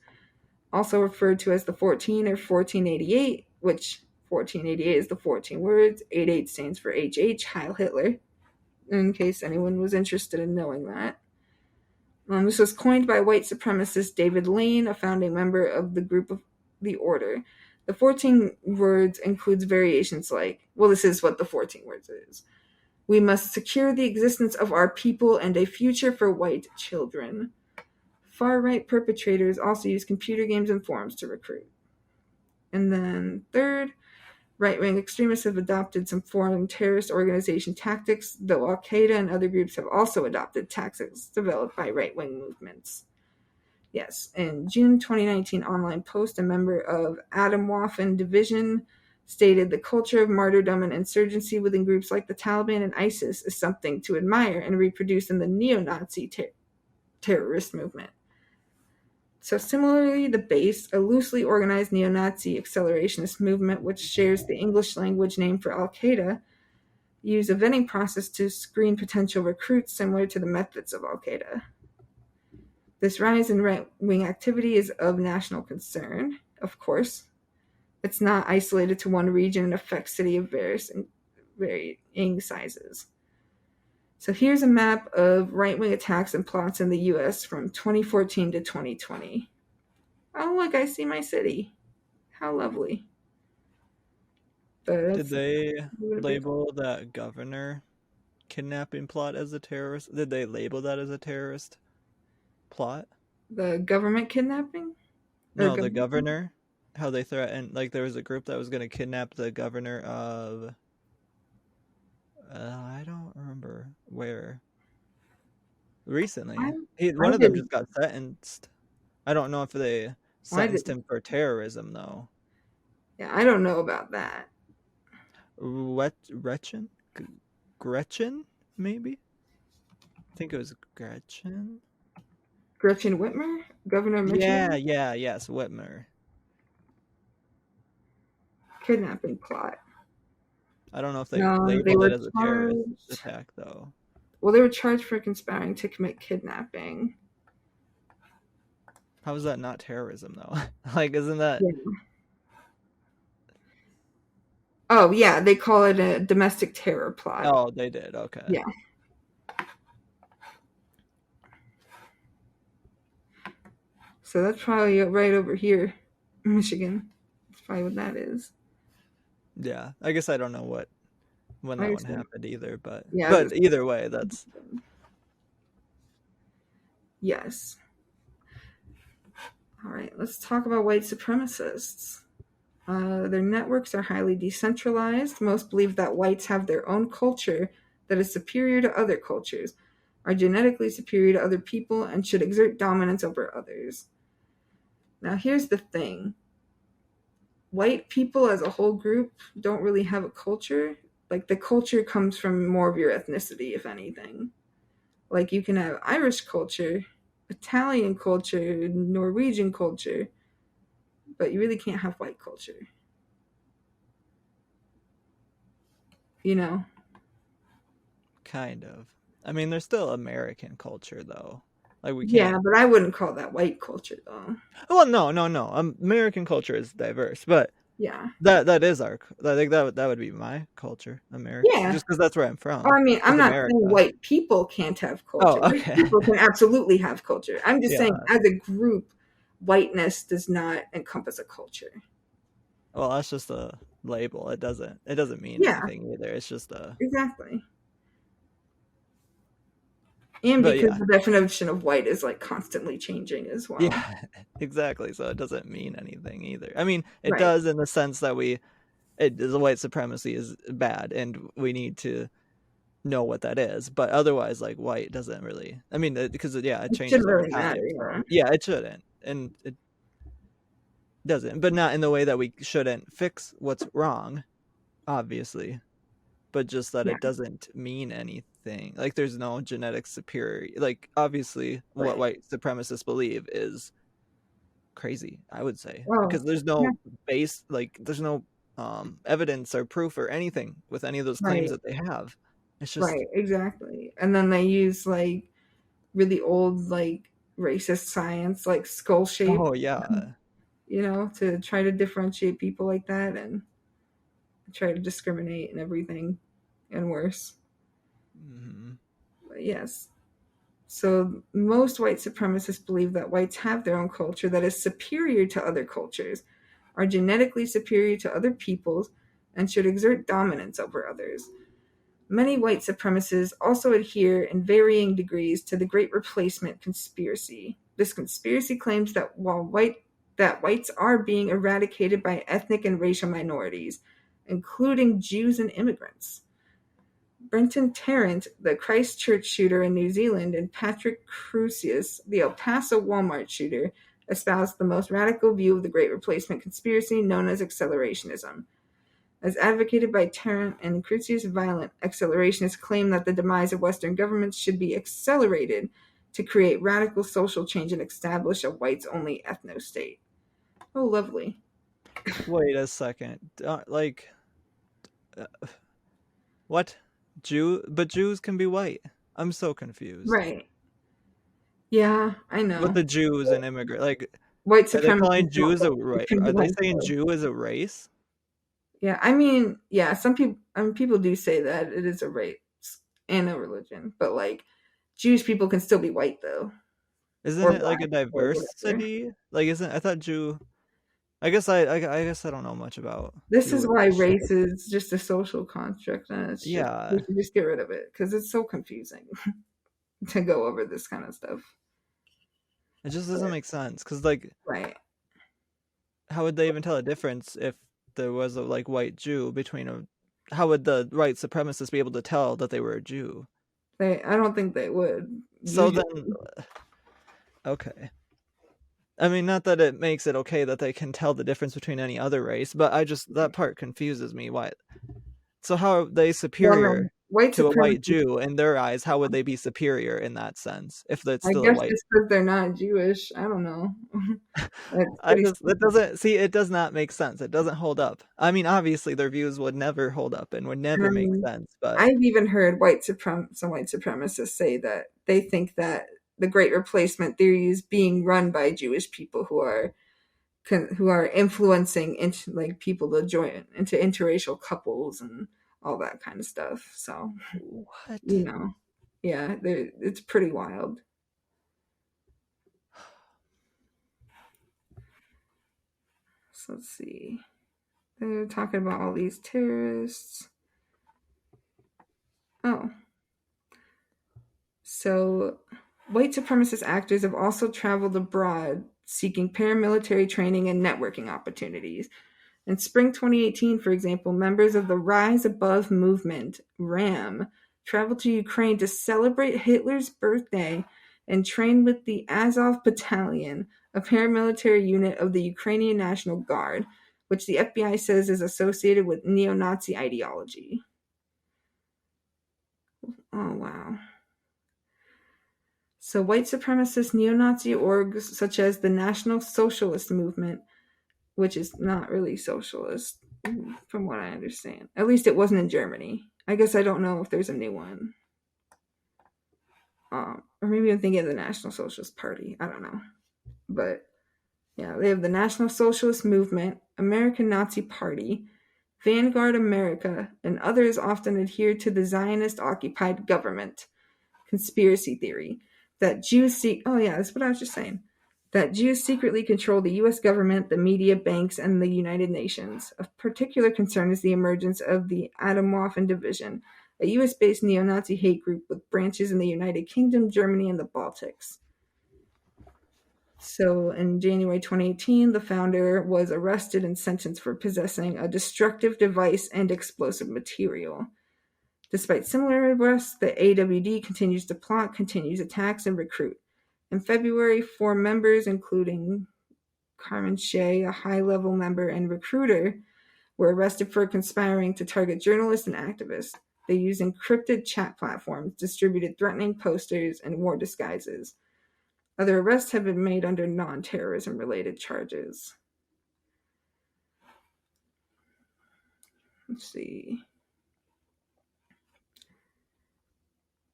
also referred to as the 14 or 1488, which 1488 is the 14 words, 88 stands for HH, Heil Hitler, in case anyone was interested in knowing that. This was coined by white supremacist David Lane, a founding member of the group of the Order. The 14 words includes variations like, well, this is what the 14 words is. We must secure the existence of our people and a future for white children. Far-right perpetrators also use computer games and forums to recruit. And then third, right-wing extremists have adopted some foreign terrorist organization tactics, though Al-Qaeda and other groups have also adopted tactics developed by right-wing movements. Yes, in June 2019 online post, a member of Atomwaffen Division stated the culture of martyrdom and insurgency within groups like the Taliban and ISIS is something to admire and reproduce in the neo-Nazi terrorist movement. So similarly, the Base, a loosely organized neo-Nazi accelerationist movement which shares the English language name for Al-Qaeda, use a vetting process to screen potential recruits similar to the methods of Al-Qaeda. This rise in right-wing activity is of national concern, of course. It's not isolated to one region and affects cities of varying sizes. So here's a map of right-wing attacks and plots in the U.S. from 2014 to 2020. Oh, look, I see my city. How lovely. Did they label that governor kidnapping plot as a terrorist? Did they label that as a terrorist plot? The government kidnapping? No, the governor. How they threatened, like there was a group that was going to kidnap the governor of I don't remember where. Recently, one of them just got sentenced. I don't know if they sentenced him for terrorism though. Yeah, I don't know about that. Gretchen, maybe. I think it was Gretchen. Gretchen Whitmer, Governor of Michigan. Yes, Whitmer. Kidnapping plot. I don't know if they labeled it as a terrorist attack, though. Well, they were charged for conspiring to commit kidnapping. How is that not terrorism, though? Like, isn't that... Yeah. Oh, yeah, they call it a domestic terror plot. Oh, they did, okay. Yeah. So that's probably right over here, Michigan. That's probably what that is. Yeah, I guess I don't know when that one happened either, but either way, that's... Yes. All right, let's talk about white supremacists. Their networks are highly decentralized. Most believe that whites have their own culture that is superior to other cultures. are genetically superior to other people, and should exert dominance over others. Now, here's the thing. White people as a whole group don't really have a culture. Like, the culture comes from more of your ethnicity, if anything. Like, you can have Irish culture, Italian culture, Norwegian culture, but you really can't have white culture. You know? Kind of. I mean, there's still American culture though. Like we Yeah, can't. but I wouldn't call that white culture, though. Well, no, no, no. American culture is diverse, but Yeah. that is our. I think that would be my culture, America, Yeah. just because that's where I'm Oh, from. I mean, I'm Is not saying America. white people can't have culture. Oh, White okay. people can absolutely have culture. I'm just saying, Yeah. as a group, whiteness does not encompass a culture. Well, that's just a label. It doesn't mean Yeah, anything either. It's just a. exactly. And But because yeah, the definition of white is like constantly changing as well. yeah, exactly. So it doesn't mean anything either. I mean, it Right. does in the sense that the white supremacy is bad, and we need to know what that is. But otherwise, like white doesn't really. I mean, because yeah, it It changes shouldn't over really matter, time. you know. So yeah, it shouldn't, and it doesn't. But not in the way that we shouldn't fix what's wrong, obviously. But just that Yeah, it doesn't mean anything. Like there's no genetic superiority. Like obviously, what right. white supremacists believe is crazy. I would say Well, because there's yeah, no base, like there's no evidence or proof or anything with any of those claims right, that they have. It's just right, exactly. And then they use like really old, like racist science, like skull shape, oh yeah. to try to differentiate people like that and try to discriminate and everything and worse. Hmm. But yes. So most white supremacists believe that whites have their own culture that is superior to other cultures, are genetically superior to other peoples, and should exert dominance over others. Many white supremacists also adhere in varying degrees to the Great Replacement conspiracy. This conspiracy claims that whites are being eradicated by ethnic and racial minorities, including Jews and immigrants. Brenton Tarrant, the Christchurch shooter in New Zealand, and Patrick Crusius, the El Paso Walmart shooter, espoused the most radical view of the Great Replacement conspiracy known as accelerationism. As advocated by Tarrant and Crusius, violent accelerationists claim that the demise of Western governments should be accelerated to create radical social change and establish a whites-only ethno-state. Oh, lovely. Wait a second. Like uh, what? But Jews can be white. I'm so confused. Right. Yeah, I With know. the Jews and immigrant, like, White are they supremacists calling don't Jews a think you right? can be Are they white, saying though. Jew is a race? Yeah, I mean, yeah, some people, people do say that it is a race and a religion, but like Jewish people can still be white though, Isn't or it like black, a or whatever. diversity? Like, isn't I thought Jew? I guess I don't know much about This is why Jewish. race is just a social construct, and we Yeah, should just get rid of it because it's so confusing to go over this kind of stuff. it just doesn't But, make sense. Cause like, right? how would they even tell a difference if there was a like white Jew between a? How would the white supremacists be able to tell that they were a Jew? I don't think they would So usually. then, okay. I mean, not that it makes it okay that they can tell the difference between any other race, but that part confuses me. Why? So how are they Well, no, superior white to a white supremacy. Jew in their eyes? How would they be superior in that sense if that's I still a guess white? just because they're not Jewish. I don't know. That's I pretty just, it stupid. doesn't see, it does not make sense. It doesn't hold up. I mean, obviously their views would never hold up and would And I never make mean, sense, but I've even heard some white supremacists say that they think that the Great Replacement theory is being run by Jewish people who are influencing into like people to join into interracial couples and all that kind of stuff. So what? you know, yeah, it's pretty wild. So let's see. They're talking about all these terrorists. Oh, so white supremacist actors have also traveled abroad seeking paramilitary training and networking opportunities. In spring 2018, for example, members of the Rise Above movement, RAM, traveled to Ukraine to celebrate Hitler's birthday and trained with the Azov Battalion, a paramilitary unit of the Ukrainian National Guard, which the FBI says is associated with neo-Nazi ideology. Oh, wow. So white supremacist neo-Nazi orgs such as the National Socialist Movement, which is not really socialist from what I understand. At least it wasn't in Germany. I guess I don't know if there's a new one. Or maybe I'm thinking of the National Socialist Party. I don't know. But yeah, they have the National Socialist Movement, American Nazi Party, Vanguard America, and others often adhere to the Zionist-occupied government conspiracy theory that Jews that's what I was just saying. That Jews secretly control the U.S. government, the media, banks, and the United Nations. Of particular concern is the emergence of the Atomwaffen Division, a U.S.-based neo-Nazi hate group with branches in the United Kingdom, Germany, and the Baltics. So in January 2018, the founder was arrested and sentenced for possessing a destructive device and explosive material. Despite similar arrests, the AWD continues to plot, continues attacks, and recruit. In February, 4 members, including Carmen Shea, a high-level member and recruiter, were arrested for conspiring to target journalists and activists. They used encrypted chat platforms, distributed threatening posters, and wore disguises. Other arrests have been made under non-terrorism related charges. Let's see.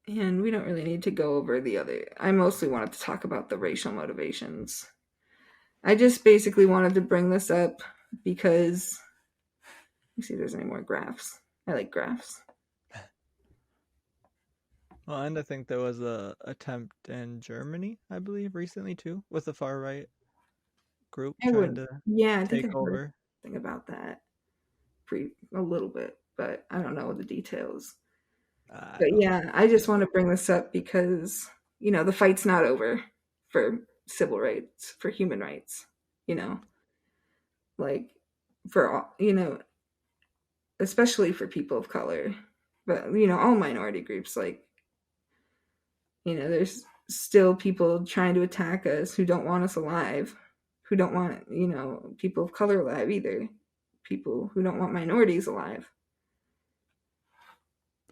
And we don't really need to go over the other. I mostly wanted to talk about the racial motivations. I just basically wanted to bring this up because let me see if there's any more graphs. I like graphs. Well, and I think there was a attempt in Germany, I believe, recently too, with the far right group trying to I think take I've over. heard something about that a little bit, but I don't know the details. But yeah, I just want to bring this up because, the fight's not over for civil rights, for human rights, like for, especially for people of color, but, all minority groups, like, there's still people trying to attack us who don't want us alive, who don't want, people of color alive either, people who don't want minorities alive.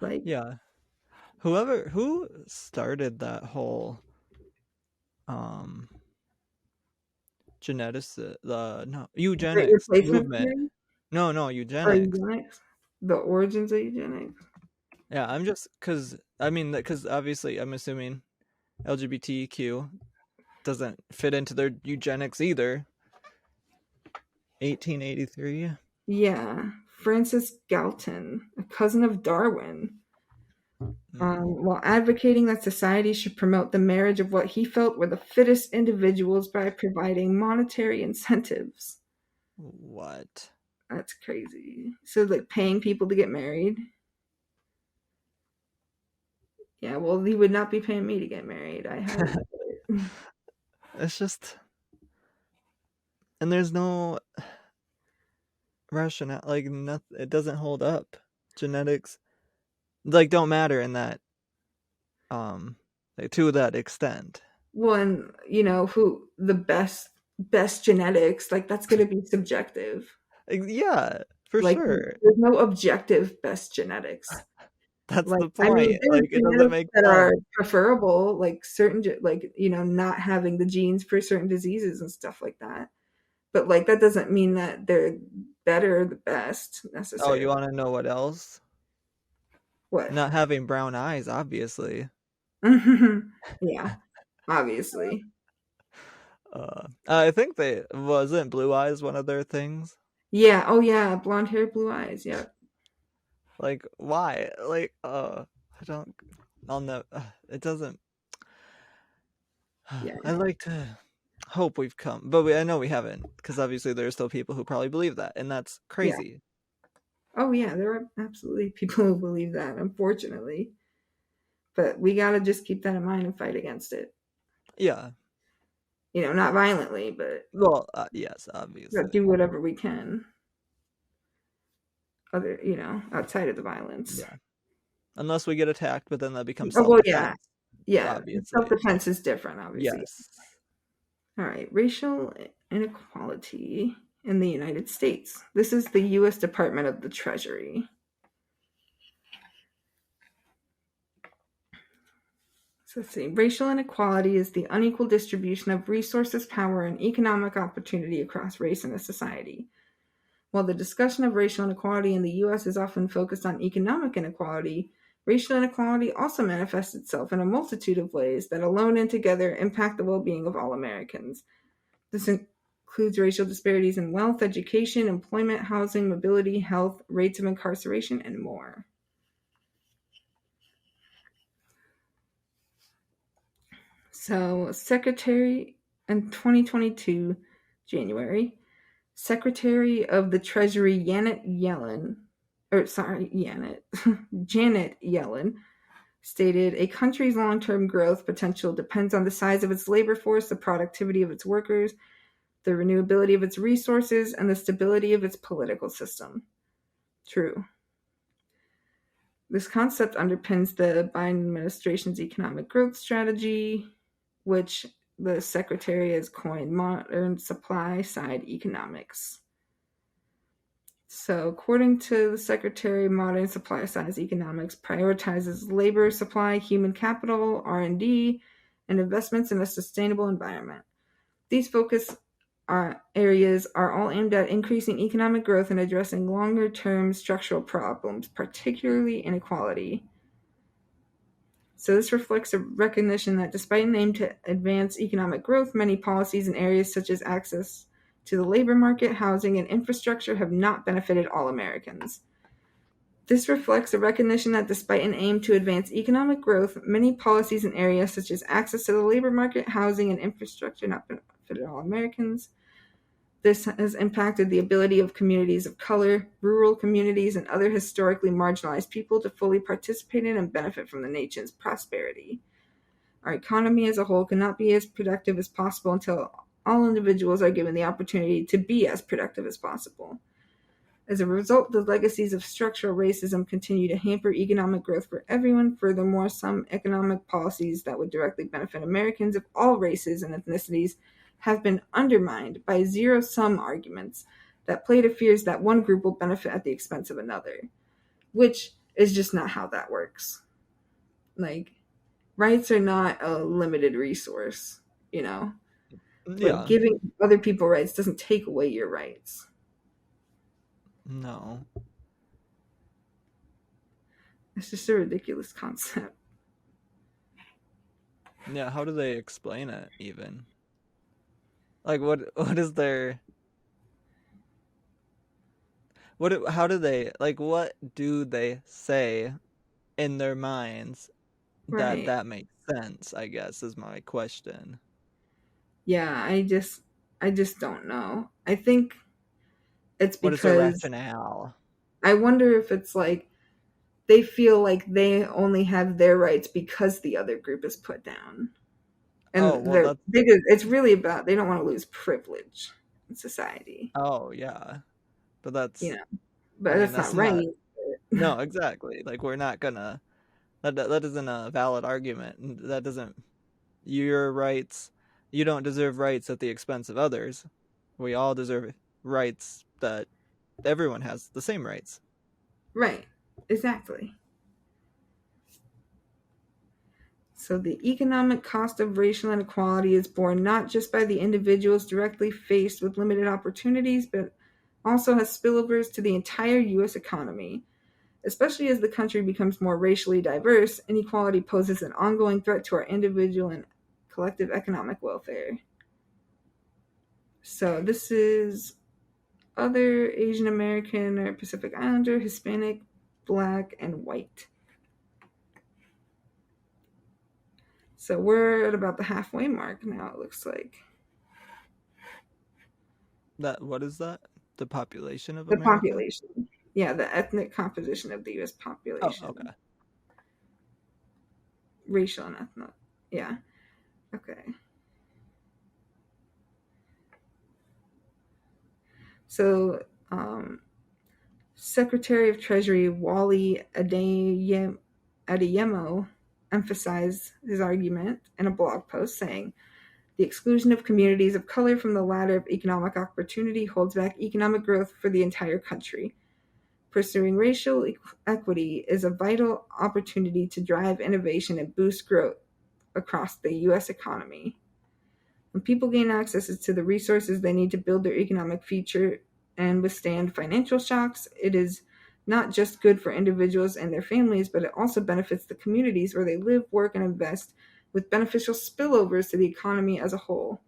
Like, yeah. Who started that whole eugenics movement? No, eugenics. The origins of eugenics. Yeah, I'm just because obviously I'm assuming LGBTQ doesn't fit into their eugenics either. 1883. Yeah, Francis Galton, a cousin of Darwin. While advocating that society should promote the marriage of what he felt were the fittest individuals by providing monetary incentives. What? That's crazy. So, like, paying people to get married? Yeah, well, he would not be paying me to get married. I have it. It's just... And there's no rationale, like, nothing, it doesn't hold up. Genetics, like, don't matter in that, like, to that extent. Well, and, who the best genetics, like, that's going to be subjective. Yeah, for like, sure. There's no objective best genetics. That's the point. Like, it doesn't make that sense. Are preferable, like certain, like, not having the genes for certain diseases and stuff like that. But, like, that doesn't mean that they're better, the best necessarily. Oh, you want to know what else? What? Not having brown eyes, obviously. Yeah, obviously. I think wasn't blue eyes one of their things. Yeah. Oh, yeah. Blonde hair, blue eyes. Yeah. Like, why? Like, I don't. On the, it doesn't. Yeah. I like to hope we've come, but I know we haven't, because obviously there are still people who probably believe that, and that's crazy. Yeah. Oh yeah, there are absolutely people who believe that, unfortunately. But we gotta just keep that in mind and fight against it. Yeah. Not violently, but yes, obviously. Do whatever we can. Outside of the violence. Yeah. Unless we get attacked, but then that becomes Oh, well, yeah. self-defense, Yeah. obviously. Self-defense is different, obviously. Yes. All right. Racial inequality in the United States. This is the U.S. Department of the Treasury. So let's see. Racial inequality is the unequal distribution of resources, power, and economic opportunity across race in a society. While the discussion of racial inequality in the U.S. is often focused on economic inequality, racial inequality also manifests itself in a multitude of ways that alone and together impact the well-being of all Americans. This includes racial disparities in wealth, education, employment, housing, mobility, health, rates of incarceration, and more. So, Secretary in 2022, January, Secretary of the Treasury Janet Yellen, Janet Yellen, stated a country's long-term growth potential depends on the size of its labor force, the productivity of its workers, the renewability of its resources, and the stability of its political system. True. This concept underpins the Biden administration's economic growth strategy, which the secretary has coined modern supply side economics. So, according to the secretary, modern supply side economics prioritizes labor supply, human capital, R&D, and investments in a sustainable environment. These focus areas are all aimed at increasing economic growth and addressing longer-term structural problems, particularly inequality. So this reflects a recognition that despite an aim to advance economic growth, many policies in areas such as access to the labor market, housing, and infrastructure have not benefited all Americans. This reflects a recognition that despite an aim to advance economic growth, many policies in areas such as access to the labor market, housing, and infrastructure have not benefited all Americans. This has impacted the ability of communities of color, rural communities, and other historically marginalized people to fully participate in and benefit from the nation's prosperity. Our economy as a whole cannot be as productive as possible until all individuals are given the opportunity to be as productive as possible. As a result, the legacies of structural racism continue to hamper economic growth for everyone. Furthermore, some economic policies that would directly benefit Americans of all races and ethnicities have been undermined by zero-sum arguments that play to fears that one group will benefit at the expense of another, which is just not how that works. Like, rights are not a limited resource, you know? Yeah. Like, giving other people rights doesn't take away your rights. No. It's just a ridiculous concept. Yeah, how do they explain it even? Like what is their how do they what do they say in their minds Right. that makes sense, I guess is my question. Yeah, I just don't know. I think it's What is their because rationale? I wonder if it's like they feel like they only have their rights because the other group is put down. Oh, And well that's it's really about they don't want to lose privilege in society. oh yeah. But You that's know. But I mean that's that's not right. not no, exactly. Like we're not gonna that isn't a valid argument. That doesn't your rights you don't deserve rights at the expense of others. We all deserve rights that everyone has the same rights. Right. Exactly. So the economic cost of racial inequality is borne not just by the individuals directly faced with limited opportunities, but also has spillovers to the entire U.S. economy. Especially as the country becomes more racially diverse, inequality poses an ongoing threat to our individual and collective economic welfare. So this is other Asian American or Pacific Islander, Hispanic, Black, and white. So we're at about the halfway mark now, it looks like. That what is that? The population of The America? population. Yeah, the ethnic composition of the US Oh, population. okay. Racial and ethnic. Yeah. Okay. So, Secretary of Treasury Wally Adeyemo Adeyemo emphasized his argument in a blog post saying, the exclusion of communities of color from the ladder of economic opportunity holds back economic growth for the entire country. Pursuing racial equity is a vital opportunity to drive innovation and boost growth across the U.S. economy. When people gain access to the resources they need to build their economic future and withstand financial shocks, it is not just good for individuals and their families, but it also benefits the communities where they live, work, and invest, with beneficial spillovers to the economy as a whole.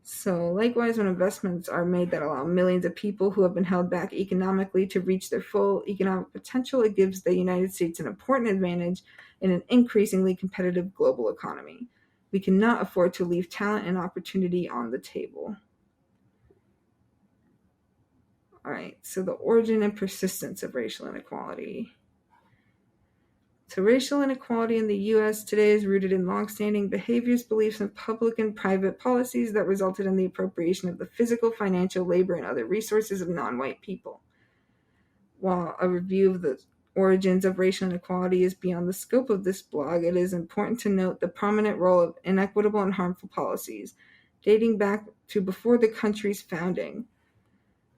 So, likewise, when investments are made that allow millions of people who have been held back economically to reach their full economic potential, it gives the United States an important advantage in an increasingly competitive global economy. We cannot afford to leave talent and opportunity on the table. All right, so the origin and persistence of racial inequality. So racial inequality in the U.S. today is rooted in longstanding behaviors, beliefs, and public and private policies that resulted in the appropriation of the physical, financial, labor, and other resources of non-white people. While a review of the origins of racial inequality is beyond the scope of this blog, it is important to note the prominent role of inequitable and harmful policies dating back to before the country's founding.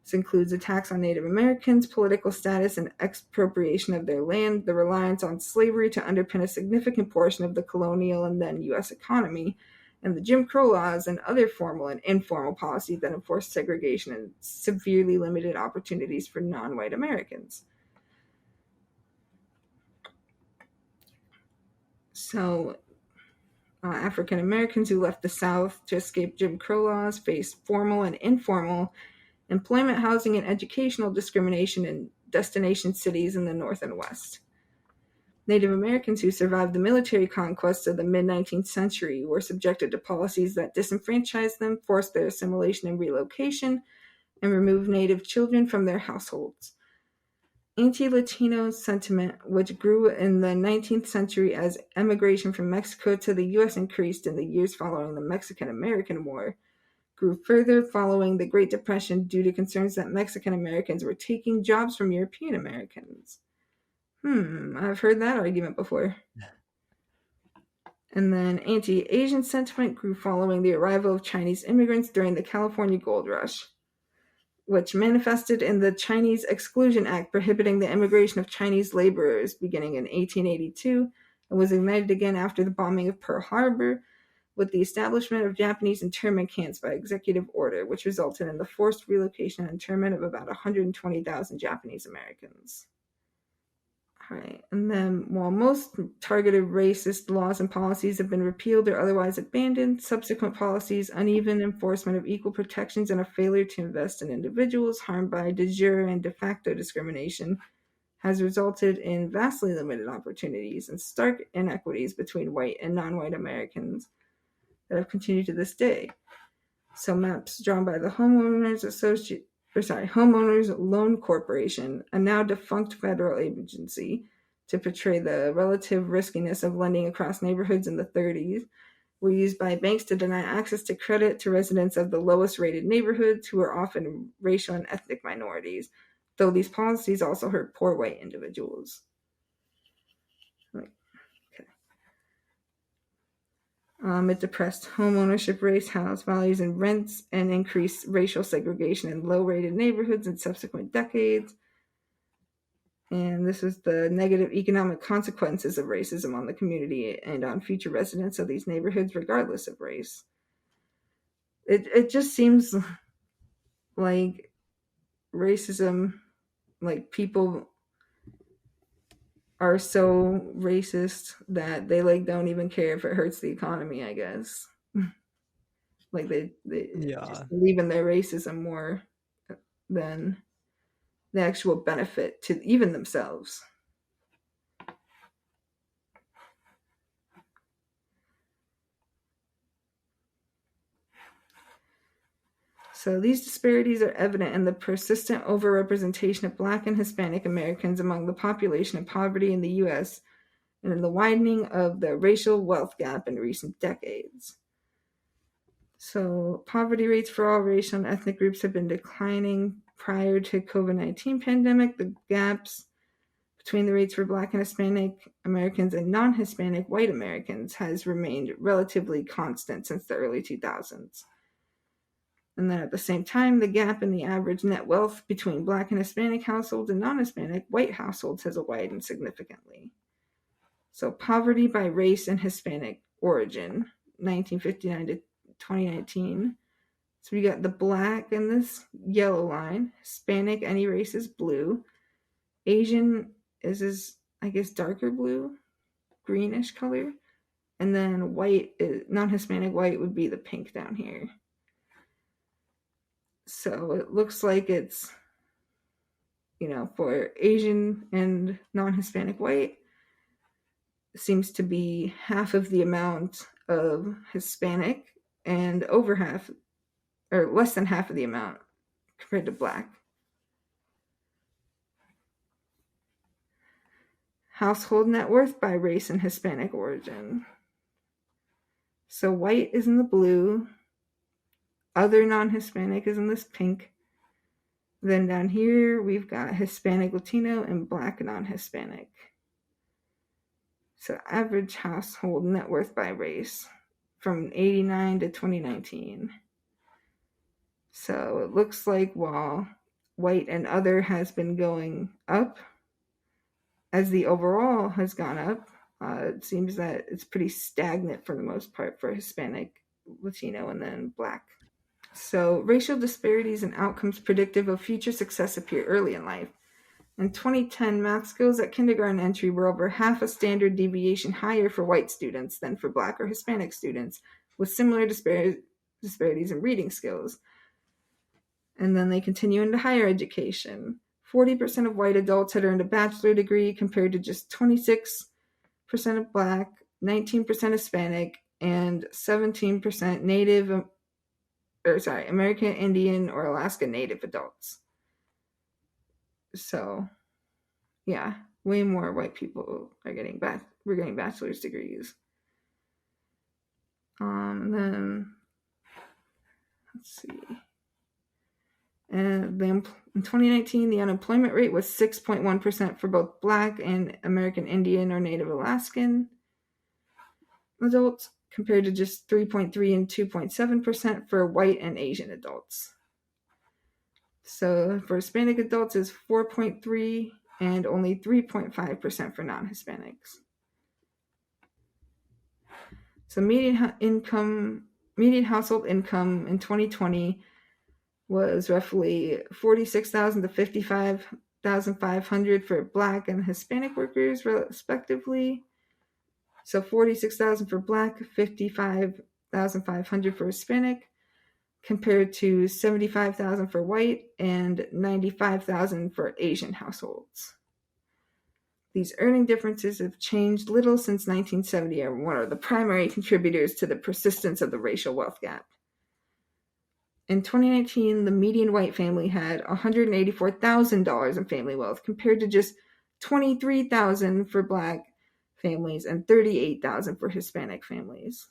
This includes attacks on Native Americans, political status, and expropriation of their land, the reliance on slavery to underpin a significant portion of the colonial and then U.S. economy, and the Jim Crow laws and other formal and informal policies that enforced segregation and severely limited opportunities for non-white Americans. So, African Americans who left the South to escape Jim Crow laws faced formal and informal employment, housing, and educational discrimination in destination cities in the North and West. Native Americans who survived the military conquests of the mid-19th century were subjected to policies that disenfranchised them, forced their assimilation and relocation, and removed Native children from their households. Anti-Latino sentiment, which grew in the 19th century as emigration from Mexico to the U.S. increased in the years following the Mexican-American War, grew further following the Great Depression due to concerns that Mexican Americans were taking jobs from European Americans. I've heard that argument before. And then anti-Asian sentiment grew following the arrival of Chinese immigrants during the California Gold Rush, which manifested in the Chinese Exclusion Act prohibiting the immigration of Chinese laborers beginning in 1882 and was ignited again after the bombing of Pearl Harbor, with the establishment of Japanese internment camps by executive order, which resulted in the forced relocation and internment of about 120,000 Japanese Americans. All right, and then while most targeted racist laws and policies have been repealed or otherwise abandoned, subsequent policies, uneven enforcement of equal protections, and a failure to invest in individuals harmed by de jure and de facto discrimination has resulted in vastly limited opportunities and stark inequities between white and non-white Americans that have continued to this day. So maps drawn by the Homeowners Loan Corporation, a now defunct federal agency, to portray the relative riskiness of lending across neighborhoods in the 30s, were used by banks to deny access to credit to residents of the lowest rated neighborhoods who are often racial and ethnic minorities, though these policies also hurt poor white individuals. It depressed home ownership, raised house values and rents, and increased racial segregation in low-rated neighborhoods in subsequent decades. And this was the negative economic consequences of racism on the community and on future residents of these neighborhoods, regardless of race. It just seems like racism, like people are so racist that they don't even care if it hurts the economy, I guess. Like they just believe in their racism more than the actual benefit to even themselves. So these disparities are evident in the persistent overrepresentation of Black and Hispanic Americans among the population of poverty in the U.S. and in the widening of the racial wealth gap in recent decades. So poverty rates for all racial and ethnic groups have been declining prior to COVID-19 pandemic. The gaps between the rates for Black and Hispanic Americans and non-Hispanic white Americans has remained relatively constant since the early 2000s. And then at the same time, the gap in the average net wealth between Black and Hispanic households and non-Hispanic white households has widened significantly. So poverty by race and Hispanic origin, 1959 to 2019. So we got the Black in this yellow line, Hispanic, any race is blue. Asian is I guess, darker blue, greenish color. And then white, non-Hispanic white would be the pink down here. So it looks like it's, for Asian and non-Hispanic white, seems to be half of the amount of Hispanic and over half, or less than half of the amount compared to Black. Household net worth by race and Hispanic origin. So white is in the blue, other non-Hispanic is in this pink. Then down here, we've got Hispanic, Latino, and Black non-Hispanic. So average household net worth by race from 89 to 2019. So it looks like while white and other has been going up, as the overall has gone up, it seems that it's pretty stagnant for the most part for Hispanic, Latino, and then Black. So racial disparities and outcomes predictive of future success appear early in life. In 2010, math skills at kindergarten entry were over half a standard deviation higher for white students than for Black or Hispanic students, with similar disparities in reading skills. And then they continue into higher education. 40% of white adults had earned a bachelor degree compared to just 26% of Black, 19% Hispanic, and 17% American Indian or Alaska Native adults. So, yeah, way more white people are getting bachelor's degrees. And then, let's see. And in 2019, the unemployment rate was 6.1% for both Black and American Indian or Native Alaskan adults, compared to just 3.3% and 2.7% for white and Asian adults. So for Hispanic adults is 4.3% and only 3.5% for non-Hispanics. So median household income in 2020 was roughly $46,000 to $55,500 for Black and Hispanic workers, respectively. So $46,000 for Black, $55,500 for Hispanic, compared to $75,000 for white and $95,000 for Asian households. These earning differences have changed little since 1970 and are one of the primary contributors to the persistence of the racial wealth gap. In 2019, the median white family had $184,000 in family wealth, compared to just $23,000 for Black families and $38,000 for Hispanic families.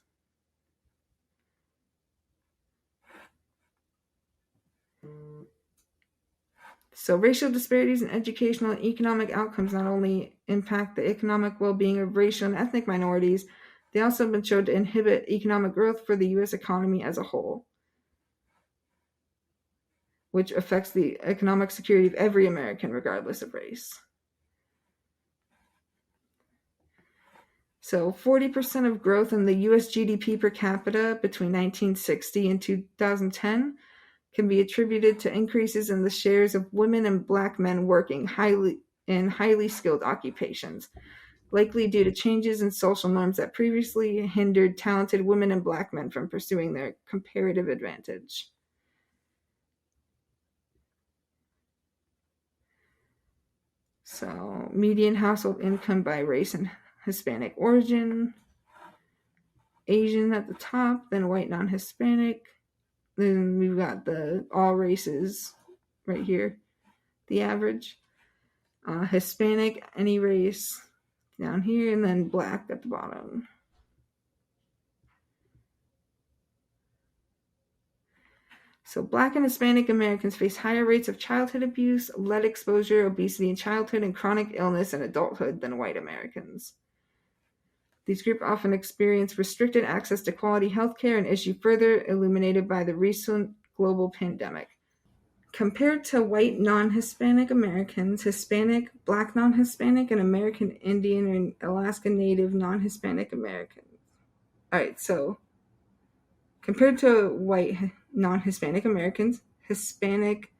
So racial disparities in educational and economic outcomes not only impact the economic well-being of racial and ethnic minorities, they also have been shown to inhibit economic growth for the U.S. economy as a whole, which affects the economic security of every American, regardless of race. So 40% of growth in the U.S. GDP per capita between 1960 and 2010 can be attributed to increases in the shares of women and Black men working in highly skilled occupations, likely due to changes in social norms that previously hindered talented women and Black men from pursuing their comparative advantage. So, median household income by race and Hispanic origin, Asian at the top, then white non-Hispanic. Then we've got the all races right here, the average. Hispanic, any race down here, and then Black at the bottom. So Black and Hispanic Americans face higher rates of childhood abuse, lead exposure, obesity in childhood, and chronic illness in adulthood than white Americans. These groups often experience restricted access to quality health care, an issue further illuminated by the recent global pandemic. Compared to white non-Hispanic Americans, Hispanic, Black non-Hispanic, and American Indian and Alaska Native non-Hispanic Americans. All right, so compared to white non-Hispanic Americans, Hispanic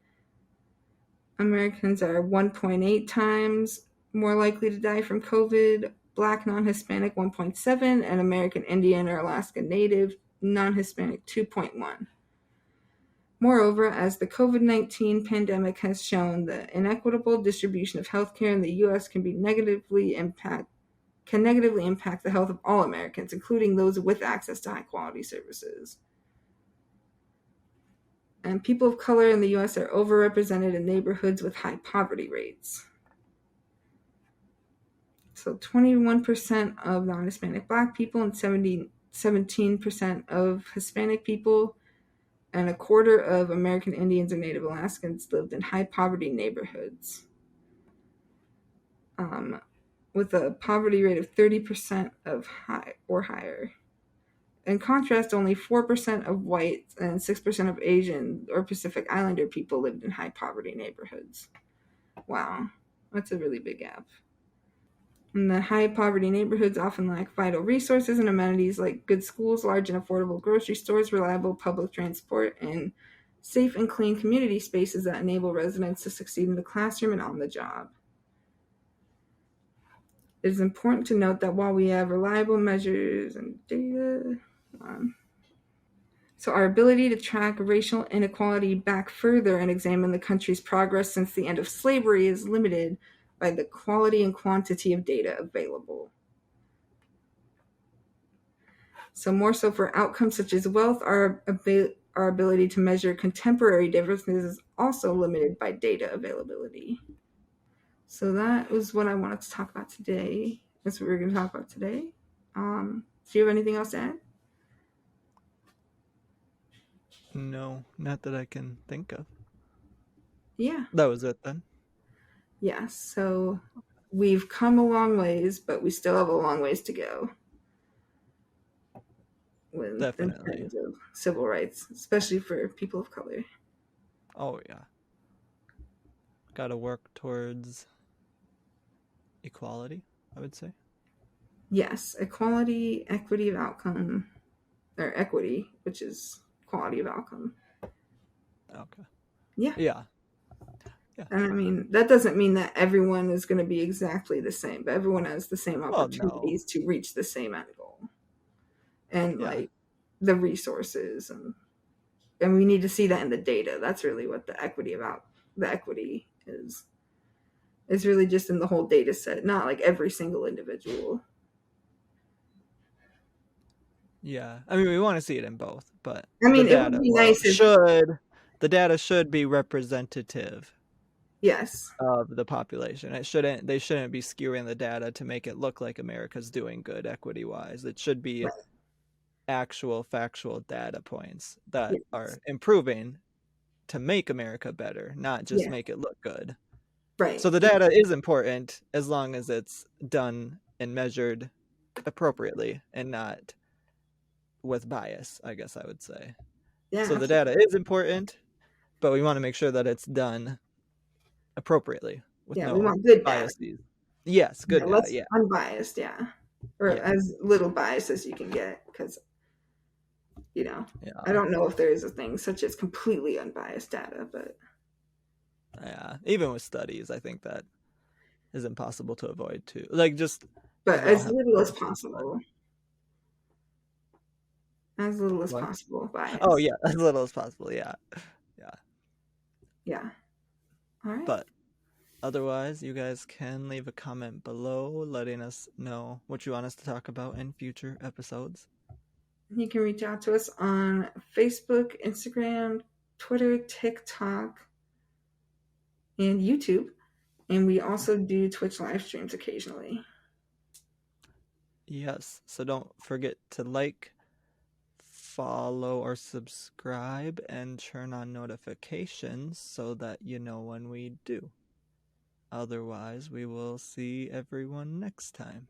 Americans are 1.8 times more likely to die from COVID, Black non-Hispanic 1.7, and American Indian or Alaska Native non-Hispanic 2.1. Moreover, as the COVID-19 pandemic has shown, the inequitable distribution of healthcare in the U.S. can negatively impact the health of all Americans, including those with access to high-quality services. And people of color in the U.S. are overrepresented in neighborhoods with high poverty rates. So 21% of non-Hispanic Black people and 17% of Hispanic people and a quarter of American Indians and Native Alaskans lived in high poverty neighborhoods, with a poverty rate of 30% of high or higher. In contrast, only 4% of whites and 6% of Asian or Pacific Islander people lived in high poverty neighborhoods. Wow, that's a really big gap. And the high poverty neighborhoods often lack vital resources and amenities like good schools, large and affordable grocery stores, reliable public transport, and safe and clean community spaces that enable residents to succeed in the classroom and on the job. It is important to note that while we have reliable measures and data, so our ability to track racial inequality back further and examine the country's progress since the end of slavery is limited by the quality and quantity of data available. So more so for outcomes such as wealth, our ability to measure contemporary differences is also limited by data availability. So that was what I wanted to talk about today. That's what we're going to talk about today. Do you have anything else to add? No, not that I can think of. Yeah. That was it then. Yeah, so we've come a long ways, but we still have a long ways to go. In terms of civil rights, especially for people of color. Oh, yeah. Gotta work towards equality, I would say. Yes, equality, equity of outcome, or equity, which is quality of outcome. Okay. Yeah. Yeah. And I mean, that doesn't mean that everyone is going to be exactly the same, but everyone has the same opportunities to reach the same end goal. And like the resources and we need to see that in the data. That's really what the equity is. It's really just in the whole data set, not like every single individual. Yeah, I mean, we want to see it in both, but I mean, it would be nice if the data should be representative. Yes. Of the population. They shouldn't be skewing the data to make it look like America's doing good equity-wise. It should be actual factual data points that are improving to make America better, not just make it look good. Right. So the data is important as long as it's done and measured appropriately and not with bias, I guess I would say. Yeah. So the data is important, but we want to make sure that it's done appropriately with no we want good biases. Data. Yes, good data. Yeah, unbiased. Yeah, or as little bias as you can get, because I don't know if there is a thing such as completely unbiased data, but even with studies, I think that is impossible to avoid too. Like but as little as possible. As little as possible. Bias. Oh yeah, as little as possible. Yeah. All right. But otherwise, you guys can leave a comment below letting us know what you want us to talk about in future episodes. You can reach out to us on Facebook, Instagram, Twitter, TikTok, and YouTube. And we also do Twitch live streams occasionally. Yes, so don't forget to like, follow or subscribe and turn on notifications so that you know when we do. Otherwise, we will see everyone next time.